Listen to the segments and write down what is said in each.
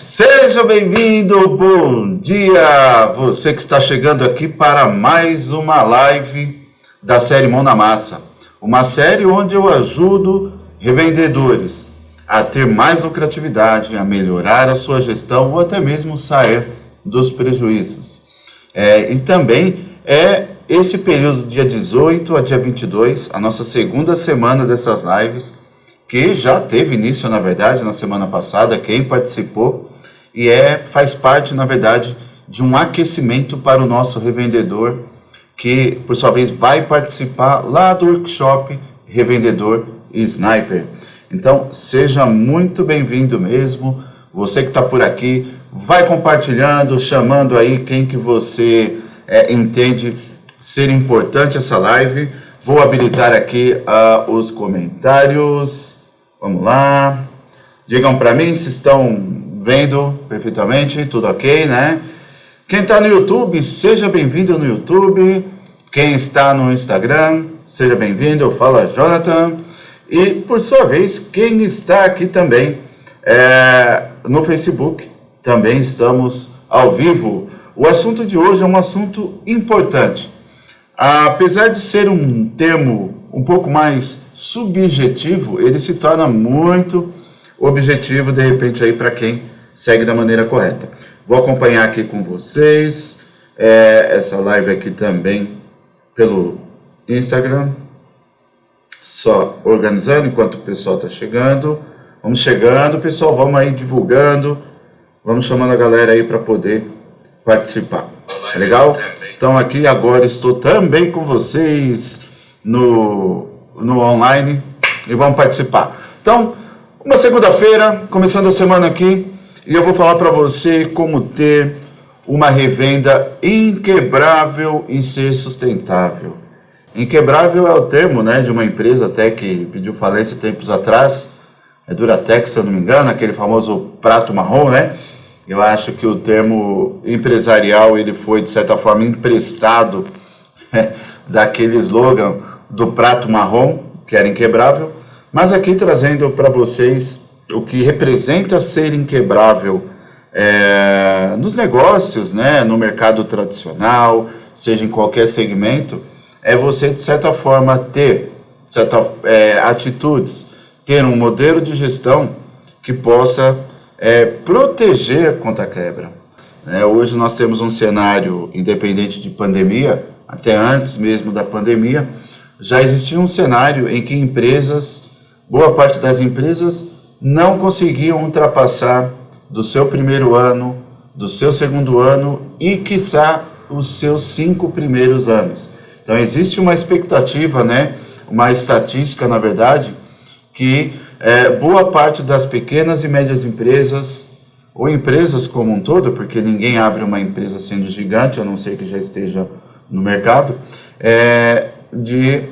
Seja bem-vindo, bom dia! Você que está chegando aqui para mais uma live da série Mão na Massa. Uma série onde eu ajudo revendedores a ter mais lucratividade, a melhorar a sua gestão ou até mesmo sair dos prejuízos. E também esse período, dia 18 a dia 22, a nossa segunda semana dessas lives, que já teve início, na verdade, na semana passada, quem participou, e faz parte, na verdade, de um aquecimento para o nosso revendedor, que, por sua vez, vai participar lá do workshop Revendedor Sniper. Então, seja muito bem-vindo mesmo, você que está por aqui, vai compartilhando, chamando aí quem que você entende ser importante essa live. Vou habilitar aqui os comentários. Vamos lá. Digam para mim se estão vendo perfeitamente, tudo ok, né? Quem está no YouTube, seja bem-vindo no YouTube. Quem está no Instagram, seja bem-vindo. Fala, Jonathan. E, por sua vez, quem está aqui também no Facebook, também estamos ao vivo. O assunto de hoje é um assunto importante. Apesar de ser um termo um pouco mais subjetivo, ele se torna muito objetivo, de repente, aí para quem segue da maneira correta. Vou acompanhar aqui com vocês essa live aqui também pelo Instagram, só organizando enquanto o pessoal está chegando. Vamos chegando, pessoal, vamos aí divulgando, vamos chamando a galera aí para poder participar. Tá legal? Então aqui agora estou também com vocês no online e vamos participar. Então, uma segunda-feira, começando a semana aqui, e eu vou falar para você como ter uma revenda inquebrável e ser sustentável. Inquebrável é o termo, né, de uma empresa até que pediu falência tempos atrás, Duratex, se eu não me engano, aquele famoso prato marrom, né? Eu acho que o termo empresarial ele foi, de certa forma, emprestado daquele slogan do prato marrom, que era inquebrável, mas aqui trazendo para vocês o que representa ser inquebrável nos negócios, né, no mercado tradicional, seja em qualquer segmento, é você, de certa forma, ter atitudes, ter um modelo de gestão que possa proteger contra a quebra. Hoje nós temos um cenário, independente de pandemia, até antes mesmo da pandemia, já existia um cenário em que boa parte das empresas não conseguiam ultrapassar do seu primeiro ano, do seu segundo ano e, quiçá, os seus 5 primeiros anos. Então existe uma expectativa, né, uma estatística, na verdade, que boa parte das pequenas e médias empresas, ou empresas como um todo, porque ninguém abre uma empresa sendo gigante, a não ser que já esteja no mercado, de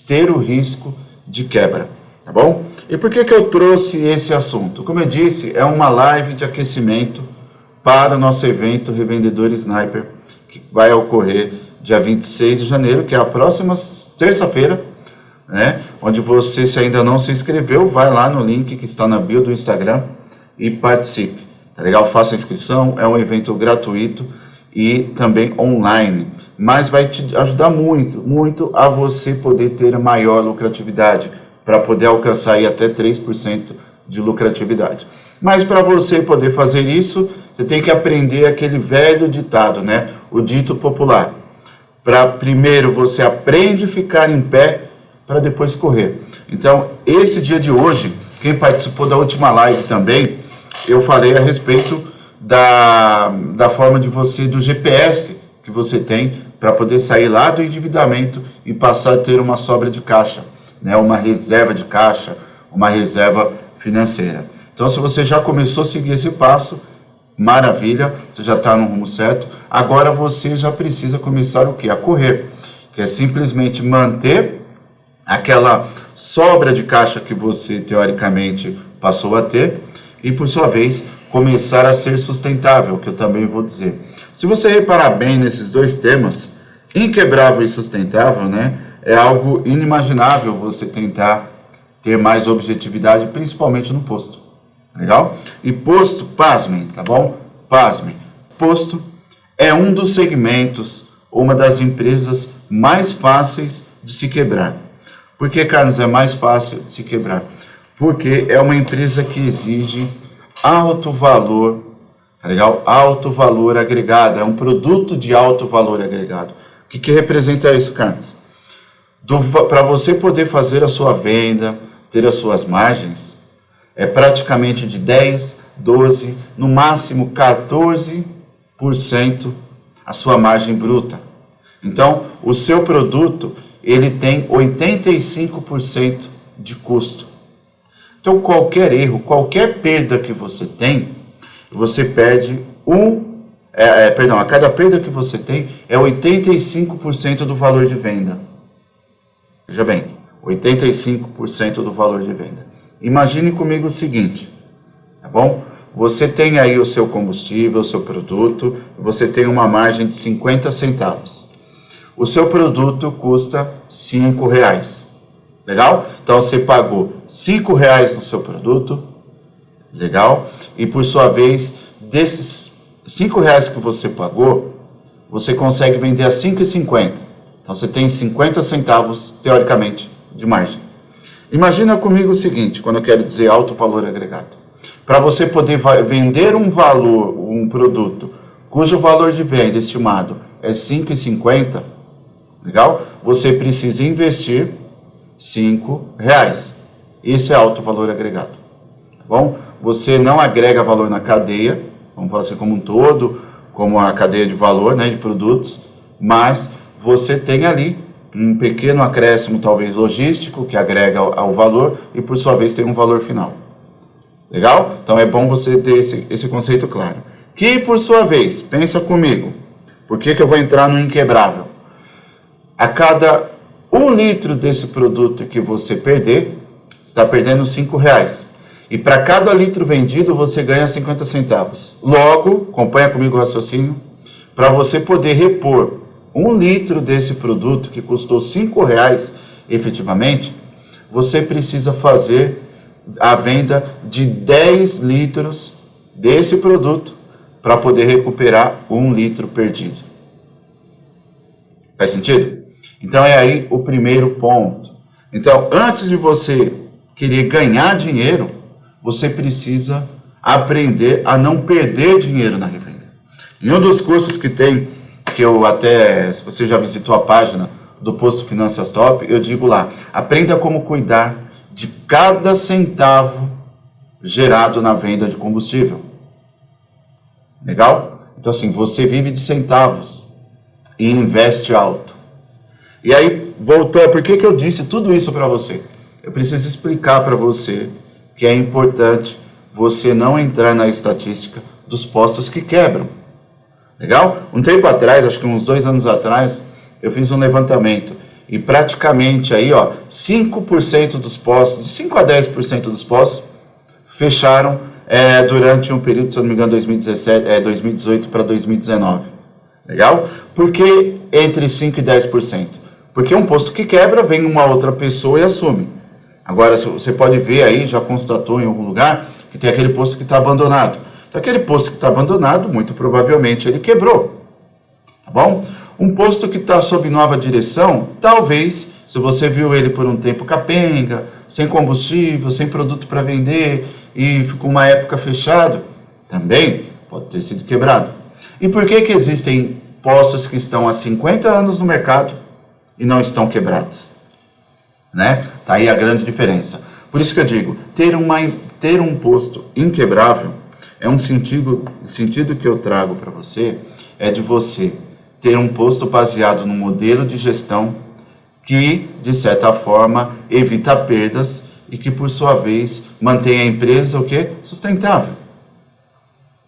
ter o risco de quebra, tá bom? E por que eu trouxe esse assunto? Como eu disse, é uma live de aquecimento para o nosso evento Revendedor Sniper, que vai ocorrer dia 26 de janeiro, que é a próxima terça-feira, né? Onde você, se ainda não se inscreveu, vai lá no link que está na bio do Instagram e participe, tá legal? Faça a inscrição, é um evento gratuito e também online, mas vai te ajudar muito, muito a você poder ter maior lucratividade, para poder alcançar aí até 3% de lucratividade. Mas para você poder fazer isso, você tem que aprender aquele velho ditado, né? O dito popular. Primeiro você aprende a ficar em pé, para depois correr. Então, esse dia de hoje, quem participou da última live também, eu falei a respeito da forma de você, do GPS que você tem para poder sair lá do endividamento e passar a ter uma sobra de caixa, né? Uma reserva de caixa, uma reserva financeira. Então, se você já começou a seguir esse passo, maravilha, você já está no rumo certo. Agora você já precisa começar o quê? A correr, que é simplesmente manter aquela sobra de caixa que você, teoricamente, passou a ter e, por sua vez, começar a ser sustentável, que eu também vou dizer. Se você reparar bem nesses dois temas, inquebrável e sustentável, né, é algo inimaginável você tentar ter mais objetividade, principalmente no posto. Legal? E posto, pasmem, tá bom? Pasmem. Posto é um dos segmentos, uma das empresas mais fáceis de se quebrar. Por que, Carlos, é mais fácil de se quebrar? Porque é uma empresa que exige alto valor, tá legal? Alto valor agregado, é um produto de alto valor agregado. O que representa isso, Carlos? Para você poder fazer a sua venda, ter as suas margens, é praticamente de 10, 12, no máximo 14% a sua margem bruta. Então, o seu produto, ele tem 85% de custo. Então, qualquer erro, qualquer perda que você tem, você perde a cada perda que você tem é 85% do valor de venda. Veja bem, 85% do valor de venda. Imagine comigo o seguinte, tá bom? Você tem aí o seu combustível, o seu produto, você tem uma margem de 50 centavos. O seu produto custa R$5. Legal? Então você pagou R$5 no seu produto, legal? E por sua vez, desses R$5 que você pagou, você consegue vender a R$5,50. Então você tem 50 centavos, teoricamente, de margem. Imagina comigo o seguinte, quando eu quero dizer alto valor agregado. Para você poder vender um produto cujo valor de venda estimado é R$5,50, legal? Você precisa investir R$5. Isso é alto valor agregado, tá bom? Você não agrega valor na cadeia, vamos falar assim como um todo, como a cadeia de valor, né, de produtos, mas você tem ali um pequeno acréscimo, talvez logístico, que agrega ao valor e por sua vez tem um valor final. Legal? Então é bom você ter esse conceito claro. Que por sua vez, pensa comigo, por que eu vou entrar no inquebrável? A cada 1 litro desse produto que você perder, você está perdendo R$5. E para cada litro vendido, você ganha 50 centavos. Logo, acompanha comigo o raciocínio, para você poder repor 1 litro desse produto que custou R$5 efetivamente, você precisa fazer a venda de 10 litros desse produto para poder recuperar 1 litro perdido. Faz sentido? Então é aí o primeiro ponto. Então, antes de você querer ganhar dinheiro, você precisa aprender a não perder dinheiro na revenda. Em um dos cursos que tem, que eu até, se você já visitou a página do Posto Finanças Top, eu digo lá, aprenda como cuidar de cada centavo gerado na venda de combustível. Legal? Então assim, você vive de centavos e investe alto. E aí, voltando, por que eu disse tudo isso para você? Eu preciso explicar para você que é importante você não entrar na estatística dos postos que quebram. Legal? Um tempo atrás, acho que uns 2 anos atrás, eu fiz um levantamento e praticamente aí, 5% dos postos, de 5 a 10% dos postos fecharam durante um período, se eu não me engano, 2018 para 2019. Legal? Por que entre 5 e 10%? Porque um posto que quebra, vem uma outra pessoa e assume. Agora, você pode ver aí, já constatou em algum lugar, que tem aquele posto que está abandonado. Então, aquele posto que está abandonado, muito provavelmente ele quebrou. Tá bom? Um posto que está sob nova direção, talvez, se você viu ele por um tempo capenga, sem combustível, sem produto para vender e ficou uma época fechado, também pode ter sido quebrado. E por que existem postos que estão há 50 anos no mercado e não estão quebrados? Né? Tá aí a grande diferença. Por isso que eu digo, ter um posto inquebrável é um sentido que eu trago para você, é de você ter um posto baseado num modelo de gestão que, de certa forma, evita perdas e que, por sua vez, mantém a empresa o quê? Sustentável.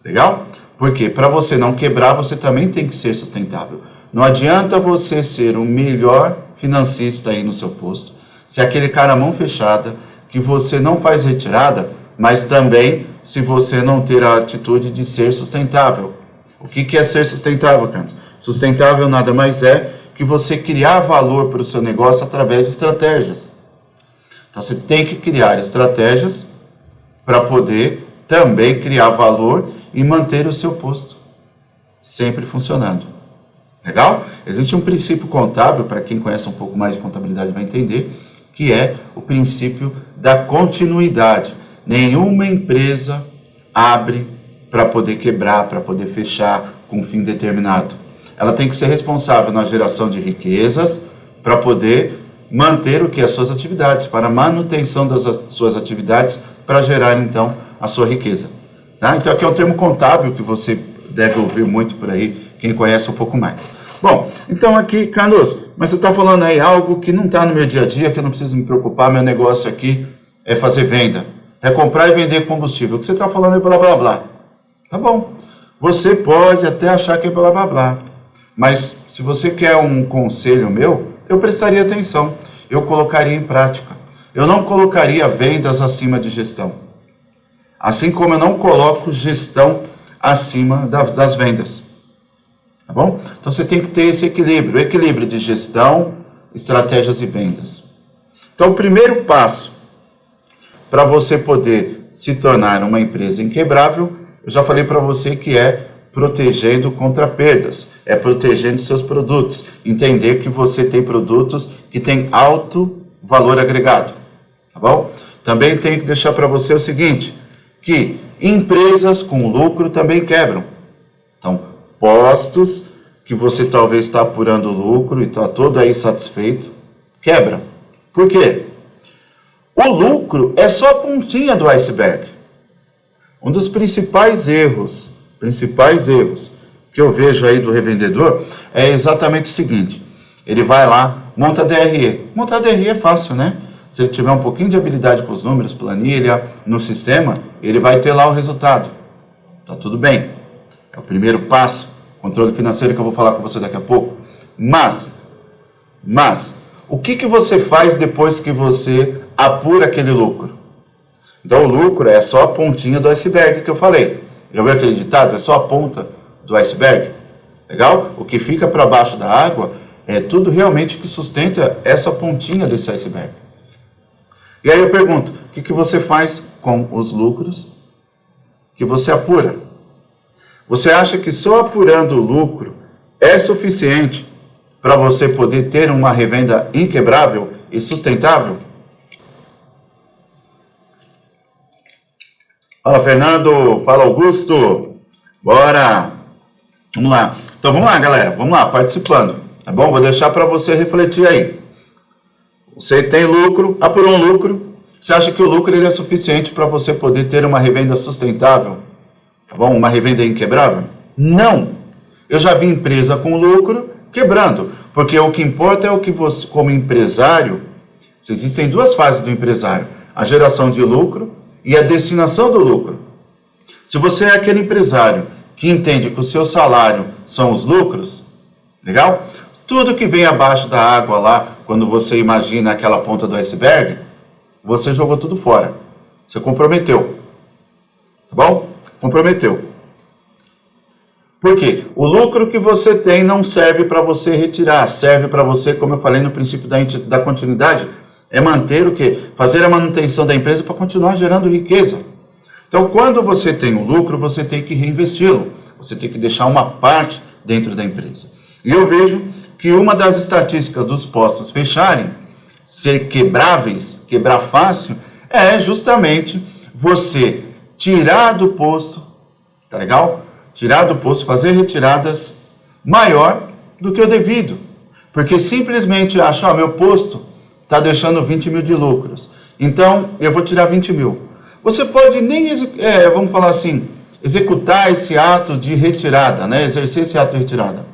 Legal? Porque para você não quebrar, você também tem que ser sustentável. Não adianta você ser o melhor financista aí no seu posto, se aquele cara mão fechada, que você não faz retirada, mas também se você não ter a atitude de ser sustentável. O que é ser sustentável, Carlos? Sustentável nada mais é que você criar valor para o seu negócio através de estratégias. Então você tem que criar estratégias para poder também criar valor e manter o seu posto sempre funcionando. Legal? Existe um princípio contábil, para quem conhece um pouco mais de contabilidade vai entender, que é o princípio da continuidade. Nenhuma empresa abre para poder quebrar, para poder fechar com um fim determinado. Ela tem que ser responsável na geração de riquezas para poder manter o que? As suas atividades, para a manutenção das suas atividades, para gerar então a sua riqueza. Tá? Então aqui é um termo contábil que você deve ouvir muito por aí, quem conhece um pouco mais. Bom, então aqui, Carlos, mas você está falando aí algo que não está no meu dia a dia, que eu não preciso me preocupar, meu negócio aqui é fazer venda, é comprar e vender combustível. O que você está falando é blá blá blá. Tá bom, você pode até achar que é blá blá blá, mas se você quer um conselho meu, eu prestaria atenção, eu colocaria em prática. Eu não colocaria vendas acima de gestão, assim como eu não coloco gestão acima das vendas. Tá bom? Então você tem que ter esse equilíbrio, equilíbrio de gestão, estratégias e vendas. Então o primeiro passo para você poder se tornar uma empresa inquebrável, eu já falei para você que é protegendo contra perdas, é protegendo seus produtos, entender que você tem produtos que têm alto valor agregado, tá bom? Também tenho que deixar para você o seguinte, que empresas com lucro também quebram. Então, postos que você talvez está apurando lucro e está todo aí satisfeito, quebra. Por quê? O lucro é só a pontinha do iceberg. Um dos principais erros que eu vejo aí do revendedor é exatamente o seguinte, ele vai lá, monta DRE. Montar DRE é fácil, né? Se ele tiver um pouquinho de habilidade com os números, planilha, no sistema, ele vai ter lá o resultado. Tá tudo bem. É o primeiro passo, controle financeiro que eu vou falar com você daqui a pouco. Mas, o que você faz depois que você apura aquele lucro? Então o lucro é só a pontinha do iceberg que eu falei. Já viu aquele ditado? É só a ponta do iceberg. Legal? O que fica para baixo da água é tudo realmente que sustenta essa pontinha desse iceberg. E aí eu pergunto, o que você faz com os lucros que você apura? Você acha que só apurando o lucro é suficiente para você poder ter uma revenda inquebrável e sustentável? Fala, Fernando. Fala, Augusto. Bora. Vamos lá. Então, vamos lá, galera. Vamos lá, participando. Tá bom? Vou deixar para você refletir aí. Você tem lucro, apurou um lucro. Você acha que o lucro ele é suficiente para você poder ter uma revenda sustentável? Tá bom? Uma revenda inquebrável? Não. Eu já vi empresa com lucro quebrando. Porque o que importa é o que você, como empresário, existem duas fases do empresário. A geração de lucro e a destinação do lucro. Se você é aquele empresário que entende que o seu salário são os lucros, legal? Tudo que vem abaixo da água lá, quando você imagina aquela ponta do iceberg, você jogou tudo fora. Você comprometeu. Tá bom? Comprometeu. Por quê? O lucro que você tem não serve para você retirar, serve para você, como eu falei no princípio da continuidade, é manter o quê? Fazer a manutenção da empresa para continuar gerando riqueza. Então, quando você tem um lucro, você tem que reinvesti-lo. Você tem que deixar uma parte dentro da empresa. E eu vejo que uma das estatísticas dos postos fecharem, ser quebráveis, quebrar fácil, é justamente você tirar do posto, tá legal? Tirar do posto, fazer retiradas maior do que o devido. Porque simplesmente acha, meu posto está deixando 20 mil de lucros. Então, eu vou tirar 20 mil. Você pode nem, vamos falar assim, executar esse ato de retirada, né? Exercer esse ato de retirada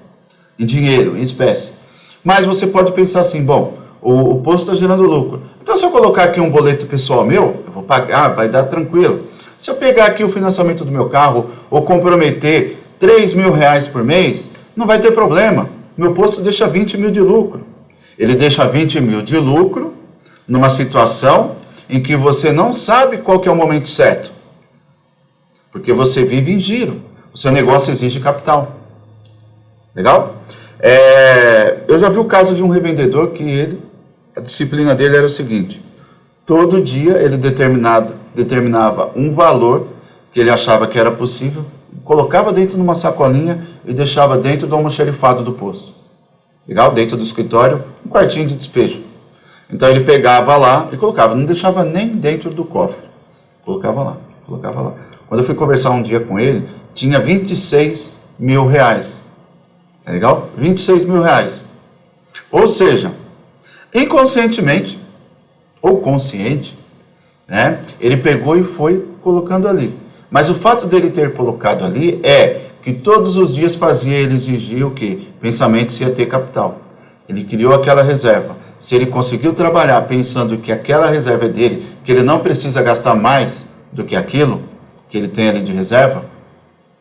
em dinheiro, em espécie. Mas você pode pensar assim, bom, o posto está gerando lucro. Então, se eu colocar aqui um boleto pessoal meu, eu vou pagar, vai dar tranquilo. Se eu pegar aqui o financiamento do meu carro ou comprometer 3 mil reais por mês, não vai ter problema. Meu posto deixa 20 mil de lucro. Ele deixa 20 mil de lucro numa situação em que você não sabe qual que é o momento certo. Porque você vive em giro. O seu negócio exige capital. Legal? Eu já vi o caso de um revendedor que a disciplina dele era o seguinte. Todo dia ele determinava um valor que ele achava que era possível, colocava dentro de uma sacolinha e deixava dentro do almoxarifado do posto. Legal? Dentro do escritório, um quartinho de despejo. Então ele pegava lá e colocava, não deixava nem dentro do cofre. Colocava lá. Quando eu fui conversar um dia com ele, tinha 26 mil reais. Tá legal? 26 mil reais. Ou seja, inconscientemente, ou consciente, né, ele pegou e foi colocando ali. Mas o fato dele ter colocado ali é que todos os dias fazia ele exigir o quê? Pensamento se ia ter capital. Ele criou aquela reserva. Se ele conseguiu trabalhar pensando que aquela reserva é dele, que ele não precisa gastar mais do que aquilo que ele tem ali de reserva,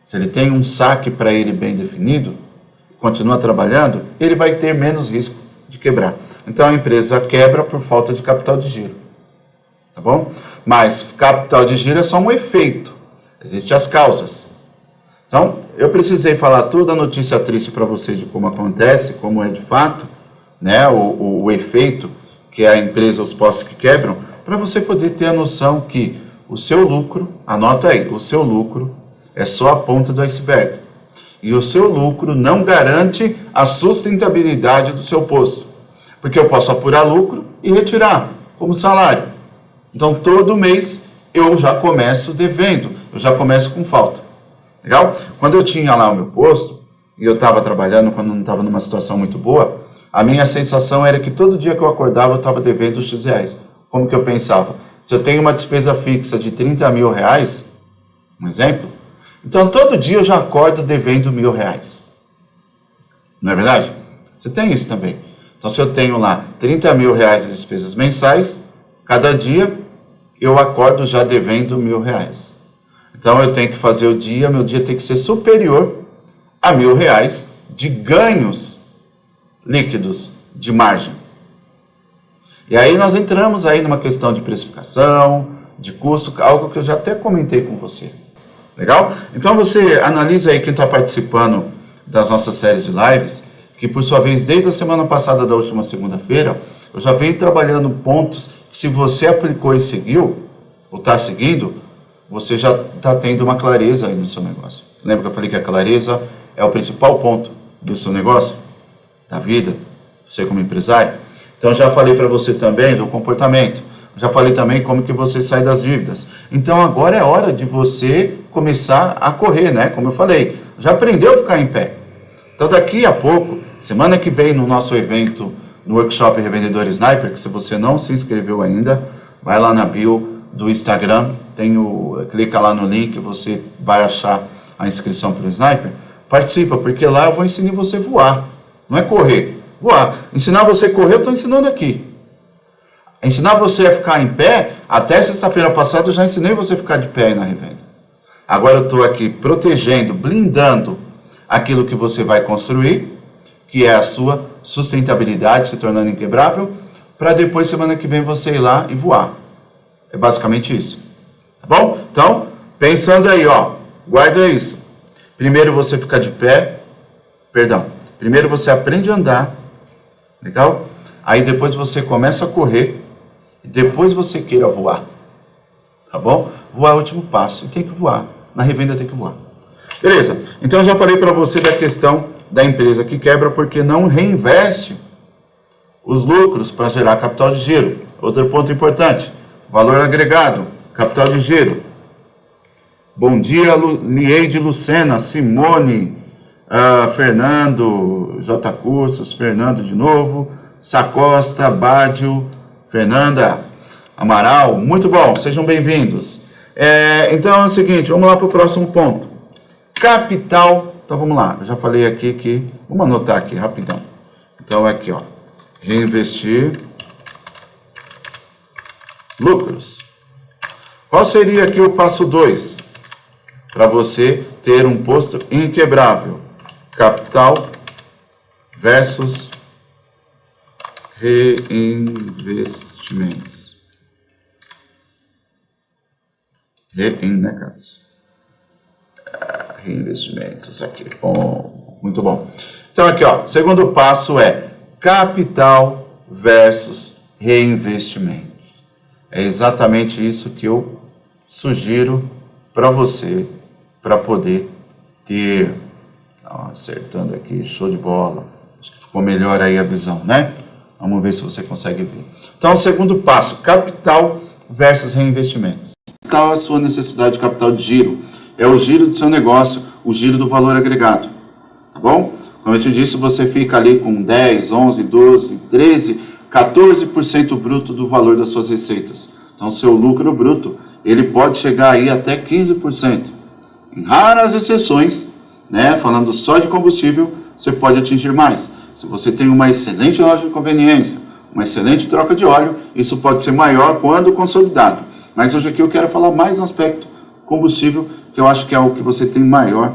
se ele tem um saque para ele bem definido, continua trabalhando, ele vai ter menos risco de quebrar. Então a empresa quebra por falta de capital de giro. Tá bom? Mas capital de giro é só um efeito. Existem as causas. Então, eu precisei falar toda a notícia triste para você de como acontece, como é de fato, né, o efeito que é a empresa, os postos que quebram, para você poder ter a noção que o seu lucro, anota aí, o seu lucro é só a ponta do iceberg. E o seu lucro não garante a sustentabilidade do seu posto. Porque eu posso apurar lucro e retirar como salário. Então, todo mês eu já começo devendo, eu já começo com falta. Legal? Quando eu tinha lá o meu posto, e eu estava trabalhando, quando não estava numa situação muito boa, a minha sensação era que todo dia que eu acordava eu estava devendo X reais. Como que eu pensava? Se eu tenho uma despesa fixa de 30 mil reais, um exemplo, então todo dia eu já acordo devendo R$1.000. Não é verdade? Você tem isso também. Então se eu tenho lá 30 mil reais de despesas mensais, cada dia eu acordo já devendo R$1.000. Então eu tenho que fazer meu dia tem que ser superior a R$1.000 de ganhos líquidos de margem. E aí nós entramos aí numa questão de precificação, de custo, algo que eu já até comentei com você. Legal? Então você analisa aí quem está participando das nossas séries de lives, que por sua vez, desde a semana passada da última segunda-feira, eu já venho trabalhando pontos que se você aplicou e seguiu, ou está seguindo, você já está tendo uma clareza aí no seu negócio. Lembra que eu falei que a clareza é o principal ponto do seu negócio, da vida, você como empresário? Então já falei para você também do comportamento, já falei também como que você sai das dívidas. Então agora é hora de você começar a correr, né? Como eu falei, já aprendeu a ficar em pé. Então daqui a pouco, semana que vem no nosso evento, no workshop Revendedor Sniper, que se você não se inscreveu ainda, vai lá na bio do Instagram, clica lá no link, você vai achar a inscrição para o Sniper. Participa, porque lá eu vou ensinar você a voar, não é correr. Voar. Ensinar você a correr, eu estou ensinando aqui. Ensinar você a ficar em pé, até sexta-feira passada eu já ensinei você a ficar de pé aí na revenda. Agora eu estou aqui protegendo, blindando aquilo que você vai construir, que é a sua sustentabilidade, se tornando inquebrável, para depois, semana que vem, você ir lá e voar. É basicamente isso. Tá bom? Então, pensando aí, ó, guarda isso. Primeiro você fica de pé, primeiro você aprende a andar, legal? Aí depois você começa a correr, e depois você queira voar, tá bom? Voar é o último passo, e tem que voar, na revenda tem que voar. Beleza, então eu já falei para você da questão da empresa que quebra porque não reinveste os lucros para gerar capital de giro. Outro ponto importante, valor agregado, capital de giro. Bom dia, Lieide Lucena, Simone, Fernando, J. Cursos, Fernando de novo, Sacosta, Bádio, Fernanda, Amaral, muito bom, sejam bem-vindos. Então é o seguinte, vamos lá para o próximo ponto. Capital, então vamos lá, eu já falei aqui que, vamos anotar aqui rapidão. Então aqui, ó, reinvestir lucros. Qual seria aqui o passo 2? Para você ter um posto inquebrável. Capital versus reinvestimentos. Né, Carlos? Reinvestimentos aqui. Bom, muito bom. Então aqui, ó, segundo passo é capital versus reinvestimentos. É exatamente isso que eu sugiro para você, para poder ter, acertando aqui, show de bola, acho que ficou melhor aí a visão, né? Vamos ver se você consegue ver. Então, o segundo passo, capital versus reinvestimentos. Qual a sua necessidade de capital de giro? É o giro do seu negócio, o giro do valor agregado, tá bom? Como eu te disse, você fica ali com 10, 11, 12, 13, 14% bruto do valor das suas receitas. Então, o seu lucro bruto, ele pode chegar aí até 15%. Em raras exceções, né, falando só de combustível, você pode atingir mais. Se você tem uma excelente loja de conveniência, uma excelente troca de óleo, isso pode ser maior quando consolidado. Mas hoje aqui eu quero falar mais no aspecto combustível, que eu acho que é o que você tem maior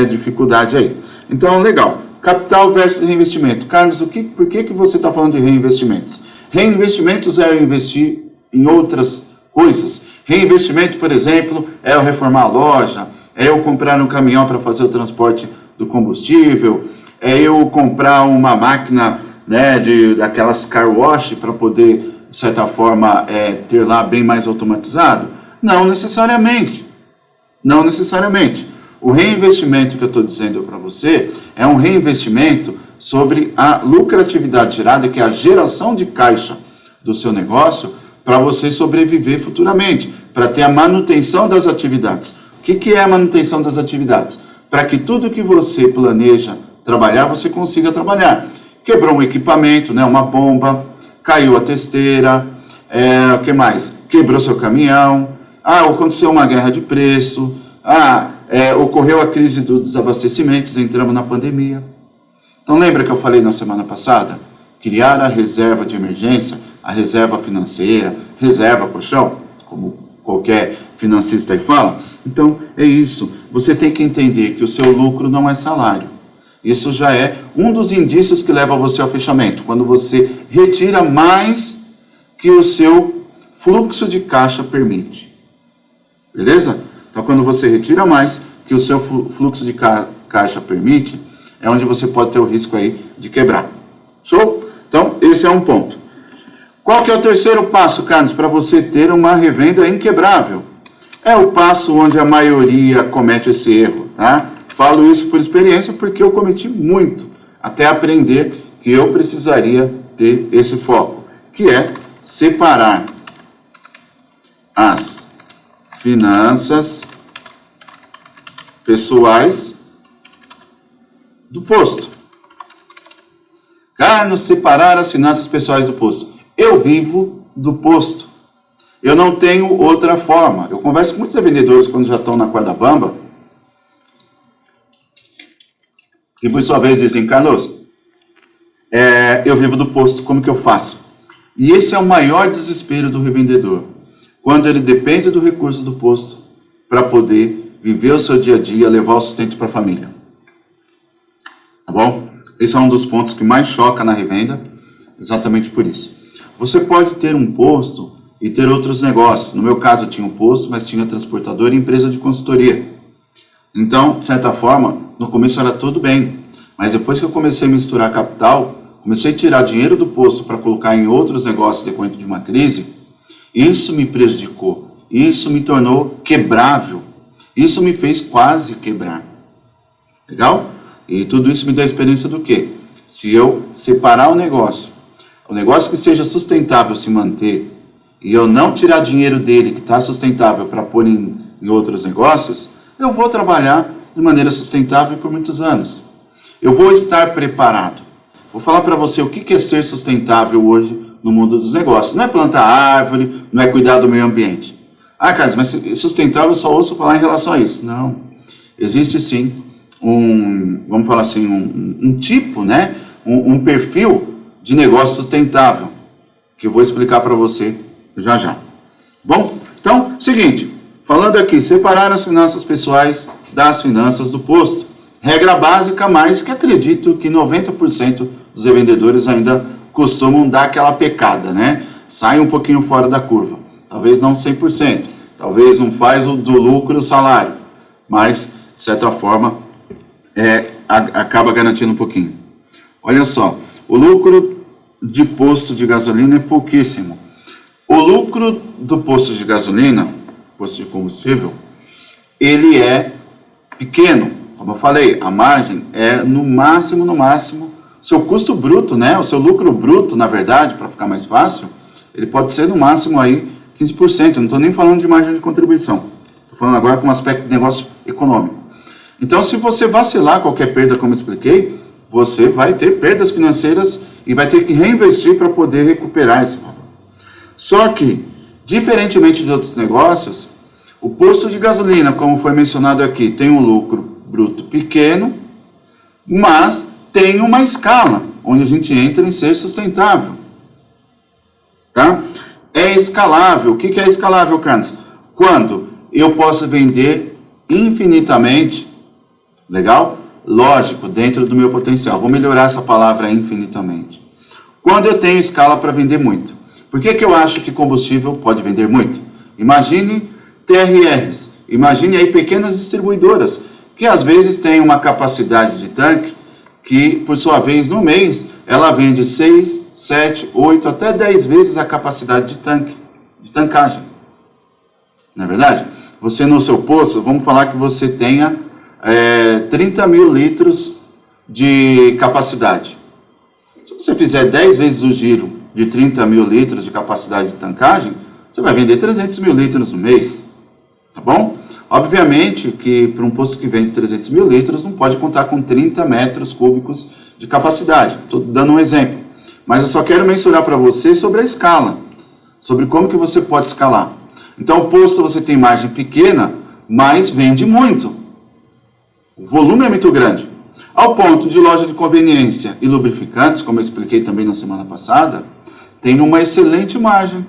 dificuldade aí. Então, legal. Capital versus reinvestimento. Carlos, por que você está falando de reinvestimentos? Reinvestimentos é eu investir em outras coisas. Reinvestimento, por exemplo, é eu reformar a loja, é eu comprar um caminhão para fazer o transporte do combustível, é eu comprar uma máquina, né, daquelas car wash para poder, de certa forma, ter lá bem mais automatizado? Não necessariamente. Não necessariamente. O reinvestimento que eu estou dizendo para você é um reinvestimento sobre a lucratividade gerada, que é a geração de caixa do seu negócio, para você sobreviver futuramente, para ter a manutenção das atividades. O que é a manutenção das atividades? Para que tudo que você planeja trabalhar, você consiga trabalhar. Quebrou um equipamento, né, uma bomba, caiu a testeira, o que mais? Quebrou seu caminhão, aconteceu uma guerra de preço, ocorreu a crise do desabastecimento, entramos na pandemia. Então lembra que eu falei na semana passada? Criar a reserva de emergência, a reserva financeira, reserva colchão, como qualquer financista aí fala. Então é isso, você tem que entender que o seu lucro não é salário. Isso já é um dos indícios que leva você ao fechamento, quando você retira mais que o seu fluxo de caixa permite. Beleza? Então, quando você retira mais que o seu fluxo de caixa permite, é onde você pode ter o risco aí de quebrar. Show? Então, esse é um ponto. Qual que é o terceiro passo, Carlos, para você ter uma revenda inquebrável? É o passo onde a maioria comete esse erro, tá? Falo isso por experiência porque eu cometi muito, até aprender que eu precisaria ter esse foco, que é separar as finanças pessoais do posto. Carlos, separar as finanças pessoais do posto. Eu vivo do posto. Eu não tenho outra forma. Eu converso com muitos vendedores quando já estão na corda bamba, e por sua vez dizem, Carlos, eu vivo do posto, como que eu faço? E esse é o maior desespero do revendedor, quando ele depende do recurso do posto para poder viver o seu dia a dia, levar o sustento para a família. Tá bom? Esse é um dos pontos que mais choca na revenda, exatamente por isso. Você pode ter um posto e ter outros negócios. No meu caso, eu tinha um posto, mas tinha transportador e empresa de consultoria. Então, de certa forma, no começo era tudo bem, mas depois que eu comecei a misturar capital, comecei a tirar dinheiro do posto para colocar em outros negócios decorrente de uma crise, isso me prejudicou, isso me tornou quebrável, isso me fez quase quebrar. Legal? E tudo isso me dá a experiência do quê? Se eu separar o negócio que seja sustentável se manter, e eu não tirar dinheiro dele que está sustentável para pôr em outros negócios, eu vou trabalhar de maneira sustentável por muitos anos. Eu vou estar preparado. Vou falar para você o que é ser sustentável hoje no mundo dos negócios. Não é plantar árvore, não é cuidar do meio ambiente. Carlos, mas sustentável eu só ouço falar em relação a isso. Não. Existe sim vamos falar assim, um tipo, né? Um perfil de negócio sustentável, que eu vou explicar para você já já. Bom, então, seguinte. Falando aqui, separar as finanças pessoais das finanças do posto. Regra básica, mas que acredito que 90% dos revendedores ainda costumam dar aquela pecada, né? Sai um pouquinho fora da curva. Talvez não 100%. Talvez não faz do lucro o salário. Mas, de certa forma, acaba garantindo um pouquinho. Olha só, o lucro de posto de gasolina é pouquíssimo. O lucro do posto de gasolina, posto de combustível, ele é pequeno. Como eu falei, a margem é no máximo, seu custo bruto, né? O seu lucro bruto, na verdade, para ficar mais fácil, ele pode ser no máximo aí 15%. Eu não estou nem falando de margem de contribuição. Estou falando agora com um aspecto de negócio econômico. Então, se você vacilar qualquer perda, como eu expliquei, você vai ter perdas financeiras e vai ter que reinvestir para poder recuperar esse valor. Só que, diferentemente de outros negócios, o posto de gasolina, como foi mencionado aqui, tem um lucro bruto pequeno, mas tem uma escala, onde a gente entra em ser sustentável. Tá? É escalável. O que é escalável, Carlos? Quando eu posso vender infinitamente, legal? Lógico, dentro do meu potencial. Vou melhorar essa palavra infinitamente. Quando eu tenho escala para vender muito. Por que eu acho que combustível pode vender muito? Imagine TRRs, imagine aí pequenas distribuidoras, que às vezes têm uma capacidade de tanque que, por sua vez, no mês, ela vende 6, 7, 8, até 10 vezes a capacidade de tanque, de tancagem. Não é verdade? Você no seu posto, vamos falar que você tenha 30 mil litros de capacidade. Se você fizer 10 vezes o giro de 30 mil litros de capacidade de tancagem, você vai vender 300 mil litros no mês. Tá bom? Obviamente que para um posto que vende 300 mil litros não pode contar com 30 metros cúbicos de capacidade. Estou dando um exemplo. Mas eu só quero mencionar para você sobre a escala. Sobre como que você pode escalar. Então o posto você tem margem pequena, mas vende muito. O volume é muito grande. Ao ponto de loja de conveniência e lubrificantes, como eu expliquei também na semana passada, tem uma excelente margem.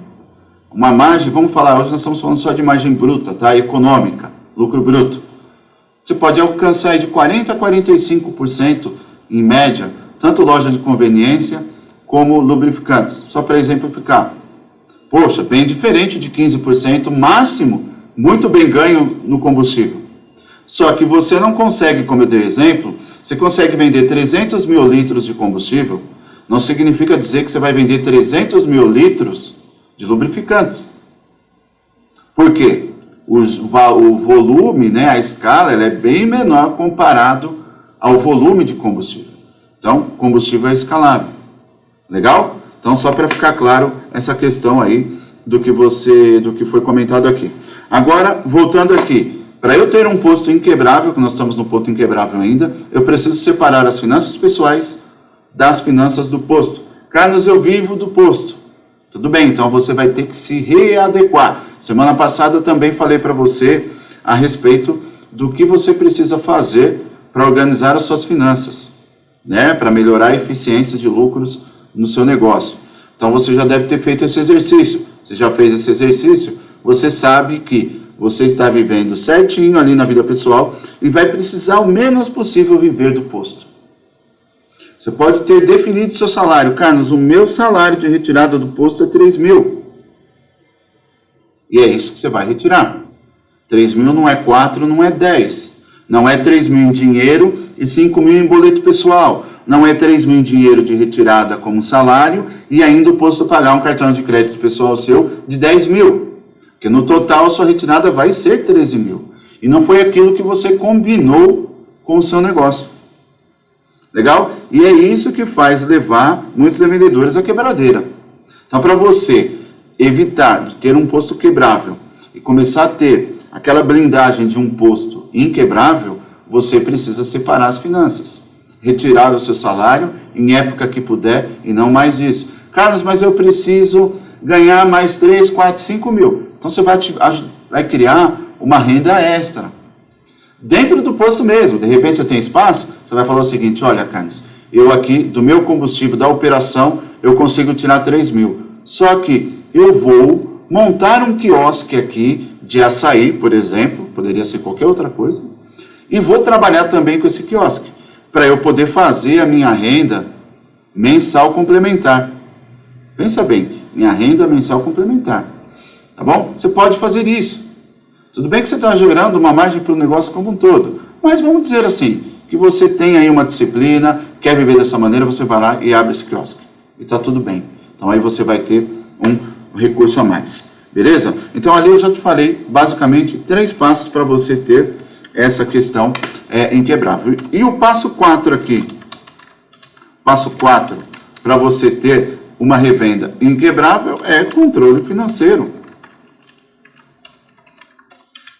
Uma margem, vamos falar, hoje nós estamos falando só de margem bruta, tá? Econômica, lucro bruto. Você pode alcançar aí de 40% a 45% em média, tanto loja de conveniência como lubrificantes. Só para exemplificar. Poxa, bem diferente de 15% máximo, muito bem ganho no combustível. Só que você não consegue, como eu dei exemplo, você consegue vender 300 mil litros de combustível, não significa dizer que você vai vender 300 mil litros de lubrificantes. Por quê? O volume, né, a escala, ela é bem menor comparado ao volume de combustível. Então, combustível é escalável. Legal? Então, só para ficar claro essa questão aí do que foi comentado aqui. Agora, voltando aqui. Para eu ter um posto inquebrável, que nós estamos no ponto inquebrável ainda, eu preciso separar as finanças pessoais das finanças do posto. Carlos, eu vivo do posto. Tudo bem, então você vai ter que se readequar. Semana passada eu também falei para você a respeito do que você precisa fazer para organizar as suas finanças, né? Para melhorar a eficiência de lucros no seu negócio. Então você já deve ter feito esse exercício. Você já fez esse exercício? Você sabe que você está vivendo certinho ali na vida pessoal e vai precisar o menos possível viver do posto. Você pode ter definido seu salário. Carlos, o meu salário de retirada do posto é 3 mil. E é isso que você vai retirar. 3 mil não é 4, não é 10. Não é 3 mil em dinheiro e 5 mil em boleto pessoal. Não é 3 mil em dinheiro de retirada como salário e ainda o posto pagar um cartão de crédito pessoal seu de 10 mil. Porque no total a sua retirada vai ser 13 mil. E não foi aquilo que você combinou com o seu negócio. Legal? E é isso que faz levar muitos vendedores à quebradeira. Então, para você evitar de ter um posto quebrável e começar a ter aquela blindagem de um posto inquebrável, você precisa separar as finanças. Retirar o seu salário em época que puder e não mais disso. Carlos, mas eu preciso ganhar mais 3, 4, 5 mil. Então você vai criar uma renda extra. Dentro do posto mesmo, de repente você tem espaço, você vai falar o seguinte, olha, Carlos, eu aqui, do meu combustível, da operação, eu consigo tirar 3 mil. Só que eu vou montar um quiosque aqui de açaí, por exemplo, poderia ser qualquer outra coisa, e vou trabalhar também com esse quiosque, para eu poder fazer a minha renda mensal complementar. Pensa bem, minha renda mensal complementar. Tá bom? Você pode fazer isso. Tudo bem que você está gerando uma margem para o negócio como um todo, mas vamos dizer assim, que você tem aí uma disciplina, quer viver dessa maneira, você vai lá e abre esse quiosque. E está tudo bem. Então aí você vai ter um recurso a mais. Beleza? Então ali eu já te falei basicamente 3 passos para você ter essa questão inquebrável. E o passo 4 aqui, passo 4 para você ter uma revenda inquebrável é controle financeiro.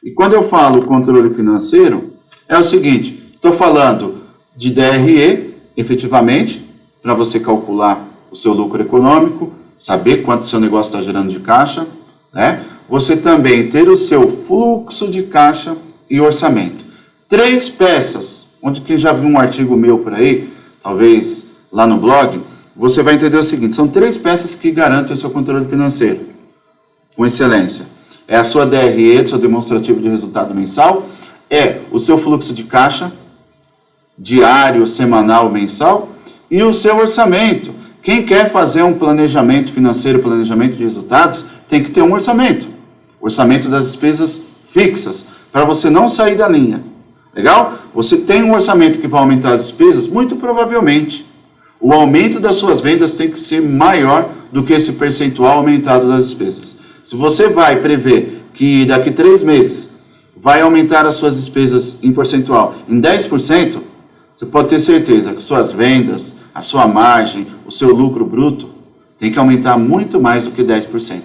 E quando eu falo controle financeiro, é o seguinte, estou falando de DRE, efetivamente, para você calcular o seu lucro econômico, saber quanto seu negócio está gerando de caixa, né? Você também ter o seu fluxo de caixa e orçamento. 3 peças, onde quem já viu um artigo meu por aí, talvez lá no blog, você vai entender o seguinte, são 3 peças que garantem o seu controle financeiro, com excelência. É a sua DRE, seu demonstrativo de resultado mensal, é o seu fluxo de caixa, diário, semanal, mensal, e o seu orçamento. Quem quer fazer um planejamento financeiro, planejamento de resultados, tem que ter um orçamento. Orçamento das despesas fixas, para você não sair da linha. Legal? Você tem um orçamento que vai aumentar as despesas? Muito provavelmente. O aumento das suas vendas tem que ser maior do que esse percentual aumentado das despesas. Se você vai prever que daqui 3 meses vai aumentar as suas despesas em percentual em 10%, você pode ter certeza que suas vendas, a sua margem, o seu lucro bruto tem que aumentar muito mais do que 10%.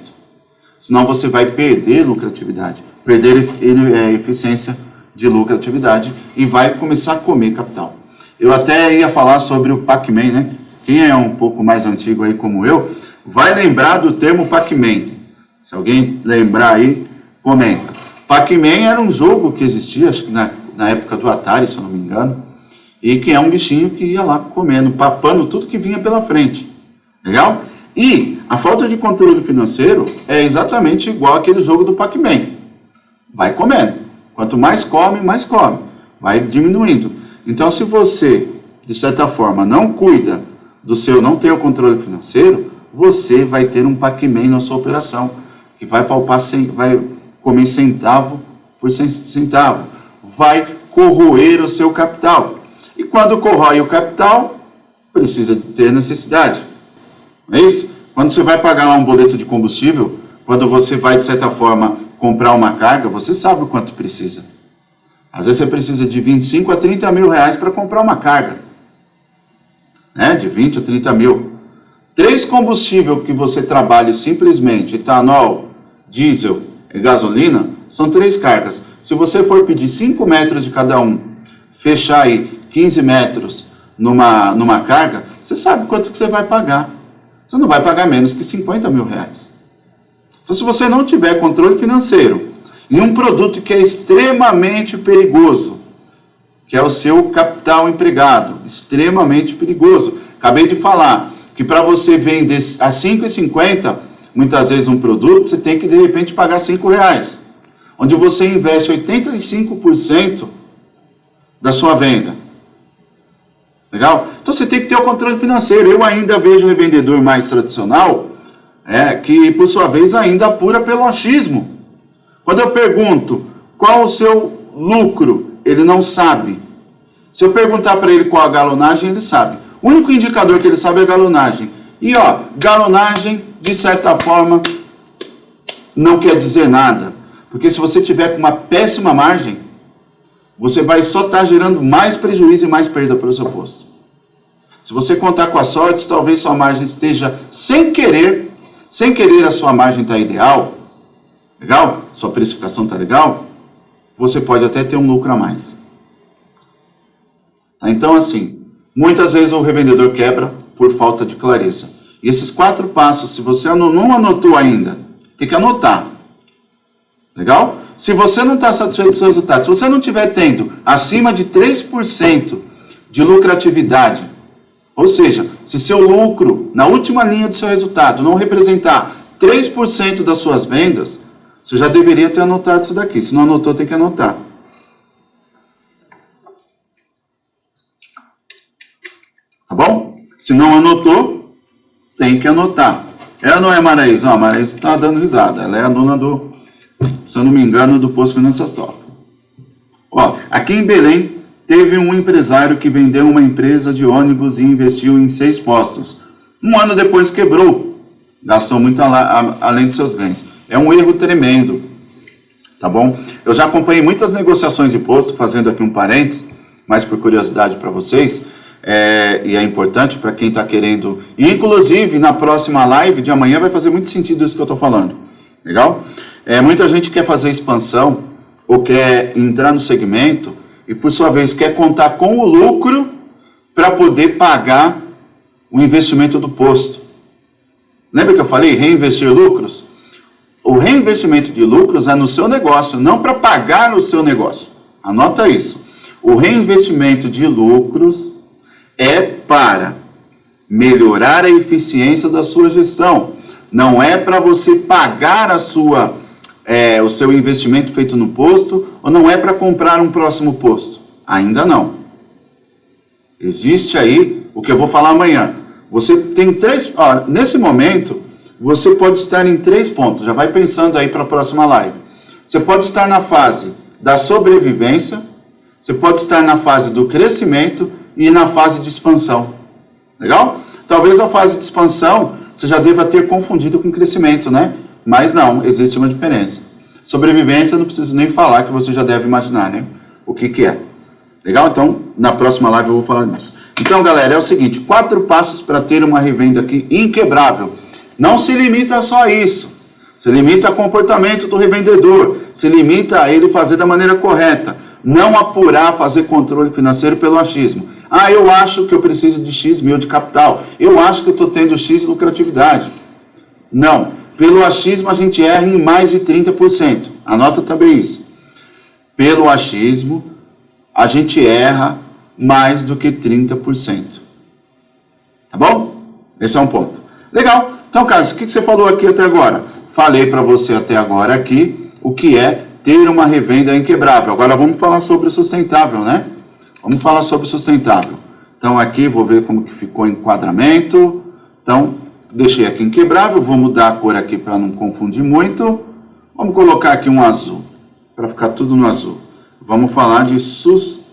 Senão você vai perder lucratividade, perder eficiência de lucratividade e vai começar a comer capital. Eu até ia falar sobre o Pac-Man, né? Quem é um pouco mais antigo aí como eu, vai lembrar do termo Pac-Man. Se alguém lembrar aí, comenta. Pac-Man era um jogo que existia, acho que na época do Atari, se eu não me engano, e que é um bichinho que ia lá comendo, papando tudo que vinha pela frente. Legal? E a falta de controle financeiro é exatamente igual aquele jogo do Pac-Man. Vai comendo. Quanto mais come, vai diminuindo. Então, se você, de certa forma, não cuida não tem o controle financeiro, você vai ter um Pac-Man na sua operação, que vai vai comer centavo por centavo, vai corroer o seu capital. E quando corrói o capital, precisa ter necessidade. Não é isso? Quando você vai pagar lá um boleto de combustível, quando você vai, de certa forma, comprar uma carga, você sabe o quanto precisa. Às vezes você precisa de 25 a 30 mil reais para comprar uma carga. Né? De 20 a 30 mil. 3 combustíveis que você trabalhe simplesmente, etanol, diesel e gasolina, são 3 cargas. Se você for pedir 5 metros de cada um, fechar aí 15 metros numa carga, você sabe quanto que você vai pagar. Você não vai pagar menos que 50 mil reais. Então, se você não tiver controle financeiro em um produto que é extremamente perigoso, que é o seu capital empregado, extremamente perigoso. Acabei de falar que para você vender a R$ 5,50, muitas vezes um produto, você tem que de repente pagar R$ 5 reais, onde você investe 85% da sua venda. Legal? Então você tem que ter o controle financeiro. Eu ainda vejo o revendedor mais tradicional, que por sua vez ainda apura pelo achismo. Quando eu pergunto qual o seu lucro, ele não sabe. Se eu perguntar para ele qual a galonagem, ele sabe. O único indicador que ele sabe é a galonagem. E galonagem, de certa forma, não quer dizer nada. Porque se você tiver com uma péssima margem, você vai só estar gerando mais prejuízo e mais perda para o seu posto. Se você contar com a sorte, talvez sua margem esteja sem querer a sua margem está ideal, legal? Sua precificação está legal, você pode até ter um lucro a mais. Então, assim, muitas vezes o revendedor quebra por falta de clareza. E esses 4 passos, se você não anotou ainda, tem que anotar. Legal? Se você não está satisfeito com os resultados, se você não estiver tendo acima de 3% de lucratividade, ou seja, se seu lucro na última linha do seu resultado não representar 3% das suas vendas, você já deveria ter anotado isso daqui. Se não anotou, tem que anotar. Tá bom? Se não anotou, tem que anotar. Ela não é Maraísa. Não, a Maraísa está dando risada. Ela é aluna do, se eu não me engano, do Posto Finanças Top. Aqui em Belém, teve um empresário que vendeu uma empresa de ônibus e investiu em 6 postos. Um ano depois quebrou. Gastou muito além dos seus ganhos. É um erro tremendo, tá bom? Eu já acompanhei muitas negociações de posto, fazendo aqui um parênteses, mas por curiosidade para vocês, e é importante para quem está querendo, e inclusive na próxima live de amanhã vai fazer muito sentido isso que eu estou falando, legal? Muita gente quer fazer expansão, ou quer entrar no segmento, e por sua vez quer contar com o lucro para poder pagar o investimento do posto. Lembra que eu falei reinvestir lucros? O reinvestimento de lucros é no seu negócio, não para pagar o seu negócio. Anota isso. O reinvestimento de lucros é para melhorar a eficiência da sua gestão. Não é para você pagar o seu investimento feito no posto, ou não é para comprar um próximo posto. Ainda não. Existe aí o que eu vou falar amanhã. Você tem nesse momento, você pode estar em 3 pontos. Já vai pensando aí para a próxima live. Você pode estar na fase da sobrevivência, você pode estar na fase do crescimento e na fase de expansão. Legal? Talvez a fase de expansão você já deva ter confundido com crescimento, né? Mas não, existe uma diferença. Sobrevivência, não preciso nem falar, que você já deve imaginar, né? O que é. Legal? Então, na próxima live eu vou falar disso. Então, galera, é o seguinte, 4 passos para ter uma revenda aqui inquebrável. Não se limita só a isso. Se limita a comportamento do revendedor. Se limita a ele fazer da maneira correta. Não apurar, fazer controle financeiro pelo achismo. Eu acho que eu preciso de X mil de capital. Eu acho que eu estou tendo X de lucratividade. Não. Pelo achismo a gente erra em mais de 30%. Anota também isso. Pelo achismo a gente erra mais do que 30%. Tá bom? Esse é um ponto. Legal. Então, Carlos, o que você falou aqui até agora? Falei para você até agora aqui o que é ter uma revenda inquebrável. Agora vamos falar sobre o sustentável, né? Vamos falar sobre o sustentável. Então aqui, vou ver como que ficou o enquadramento. Então, deixei aqui inquebrável. Vou mudar a cor aqui para não confundir muito. Vamos colocar aqui um azul, para ficar tudo no azul. Vamos falar de sustentável.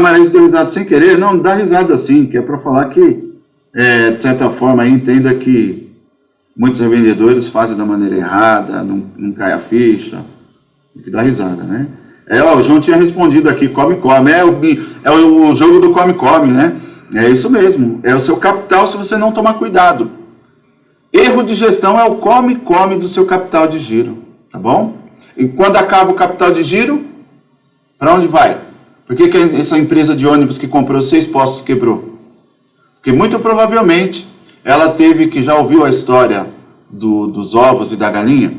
Mas deu risada sem querer? Não, dá risada sim, que é para falar que, de certa forma, aí, entenda que muitos revendedores fazem da maneira errada, não cai a ficha, tem que dar risada, né? O João tinha respondido aqui, come, é o jogo do come, né? É isso mesmo, é o seu capital se você não tomar cuidado. Erro de gestão é o come do seu capital de giro, tá bom? E quando acaba o capital de giro, para onde vai? Por que essa empresa de ônibus que comprou 6 postos quebrou? Porque muito provavelmente ela teve que, já ouviu a história dos ovos e da galinha?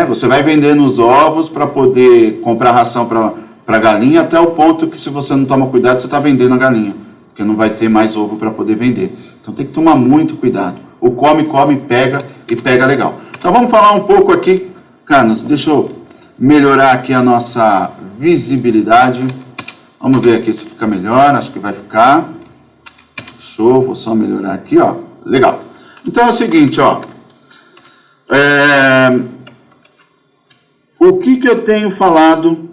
Você vai vendendo os ovos para poder comprar ração para a galinha, até o ponto que, se você não toma cuidado, você está vendendo a galinha, porque não vai ter mais ovo para poder vender. Então tem que tomar muito cuidado. O come, pega e pega legal. Então vamos falar um pouco aqui, Carlos, deixa eu melhorar aqui a nossa visibilidade. Vamos ver aqui se fica melhor, acho que vai ficar. Show, vou só melhorar aqui, ó. Legal. Então é o seguinte, ó. O que eu tenho falado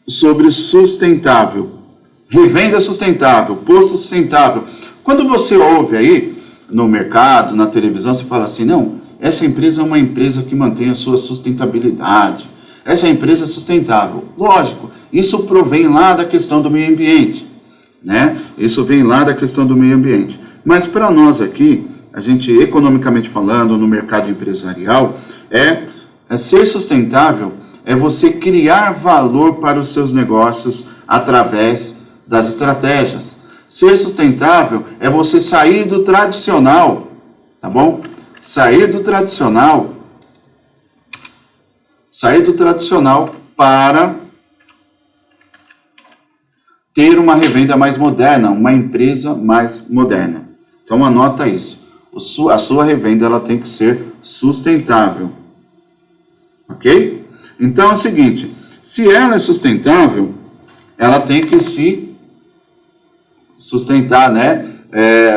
sobre sustentável? Revenda sustentável, posto sustentável. Quando você ouve aí no mercado, na televisão, você fala assim, não, essa empresa é uma empresa que mantém a sua sustentabilidade. Essa empresa é sustentável. Lógico, isso provém lá da questão do meio ambiente, né? Isso vem lá da questão do meio ambiente. Mas para nós aqui, a gente, economicamente falando, no mercado empresarial, ser sustentável é você criar valor para os seus negócios através das estratégias. Ser sustentável é você sair do tradicional, tá bom? Sair do tradicional para ter uma revenda mais moderna, uma empresa mais moderna. Então anota isso. A sua revenda ela tem que ser sustentável. Ok? Então é o seguinte, se ela é sustentável, ela tem que se sustentar, né?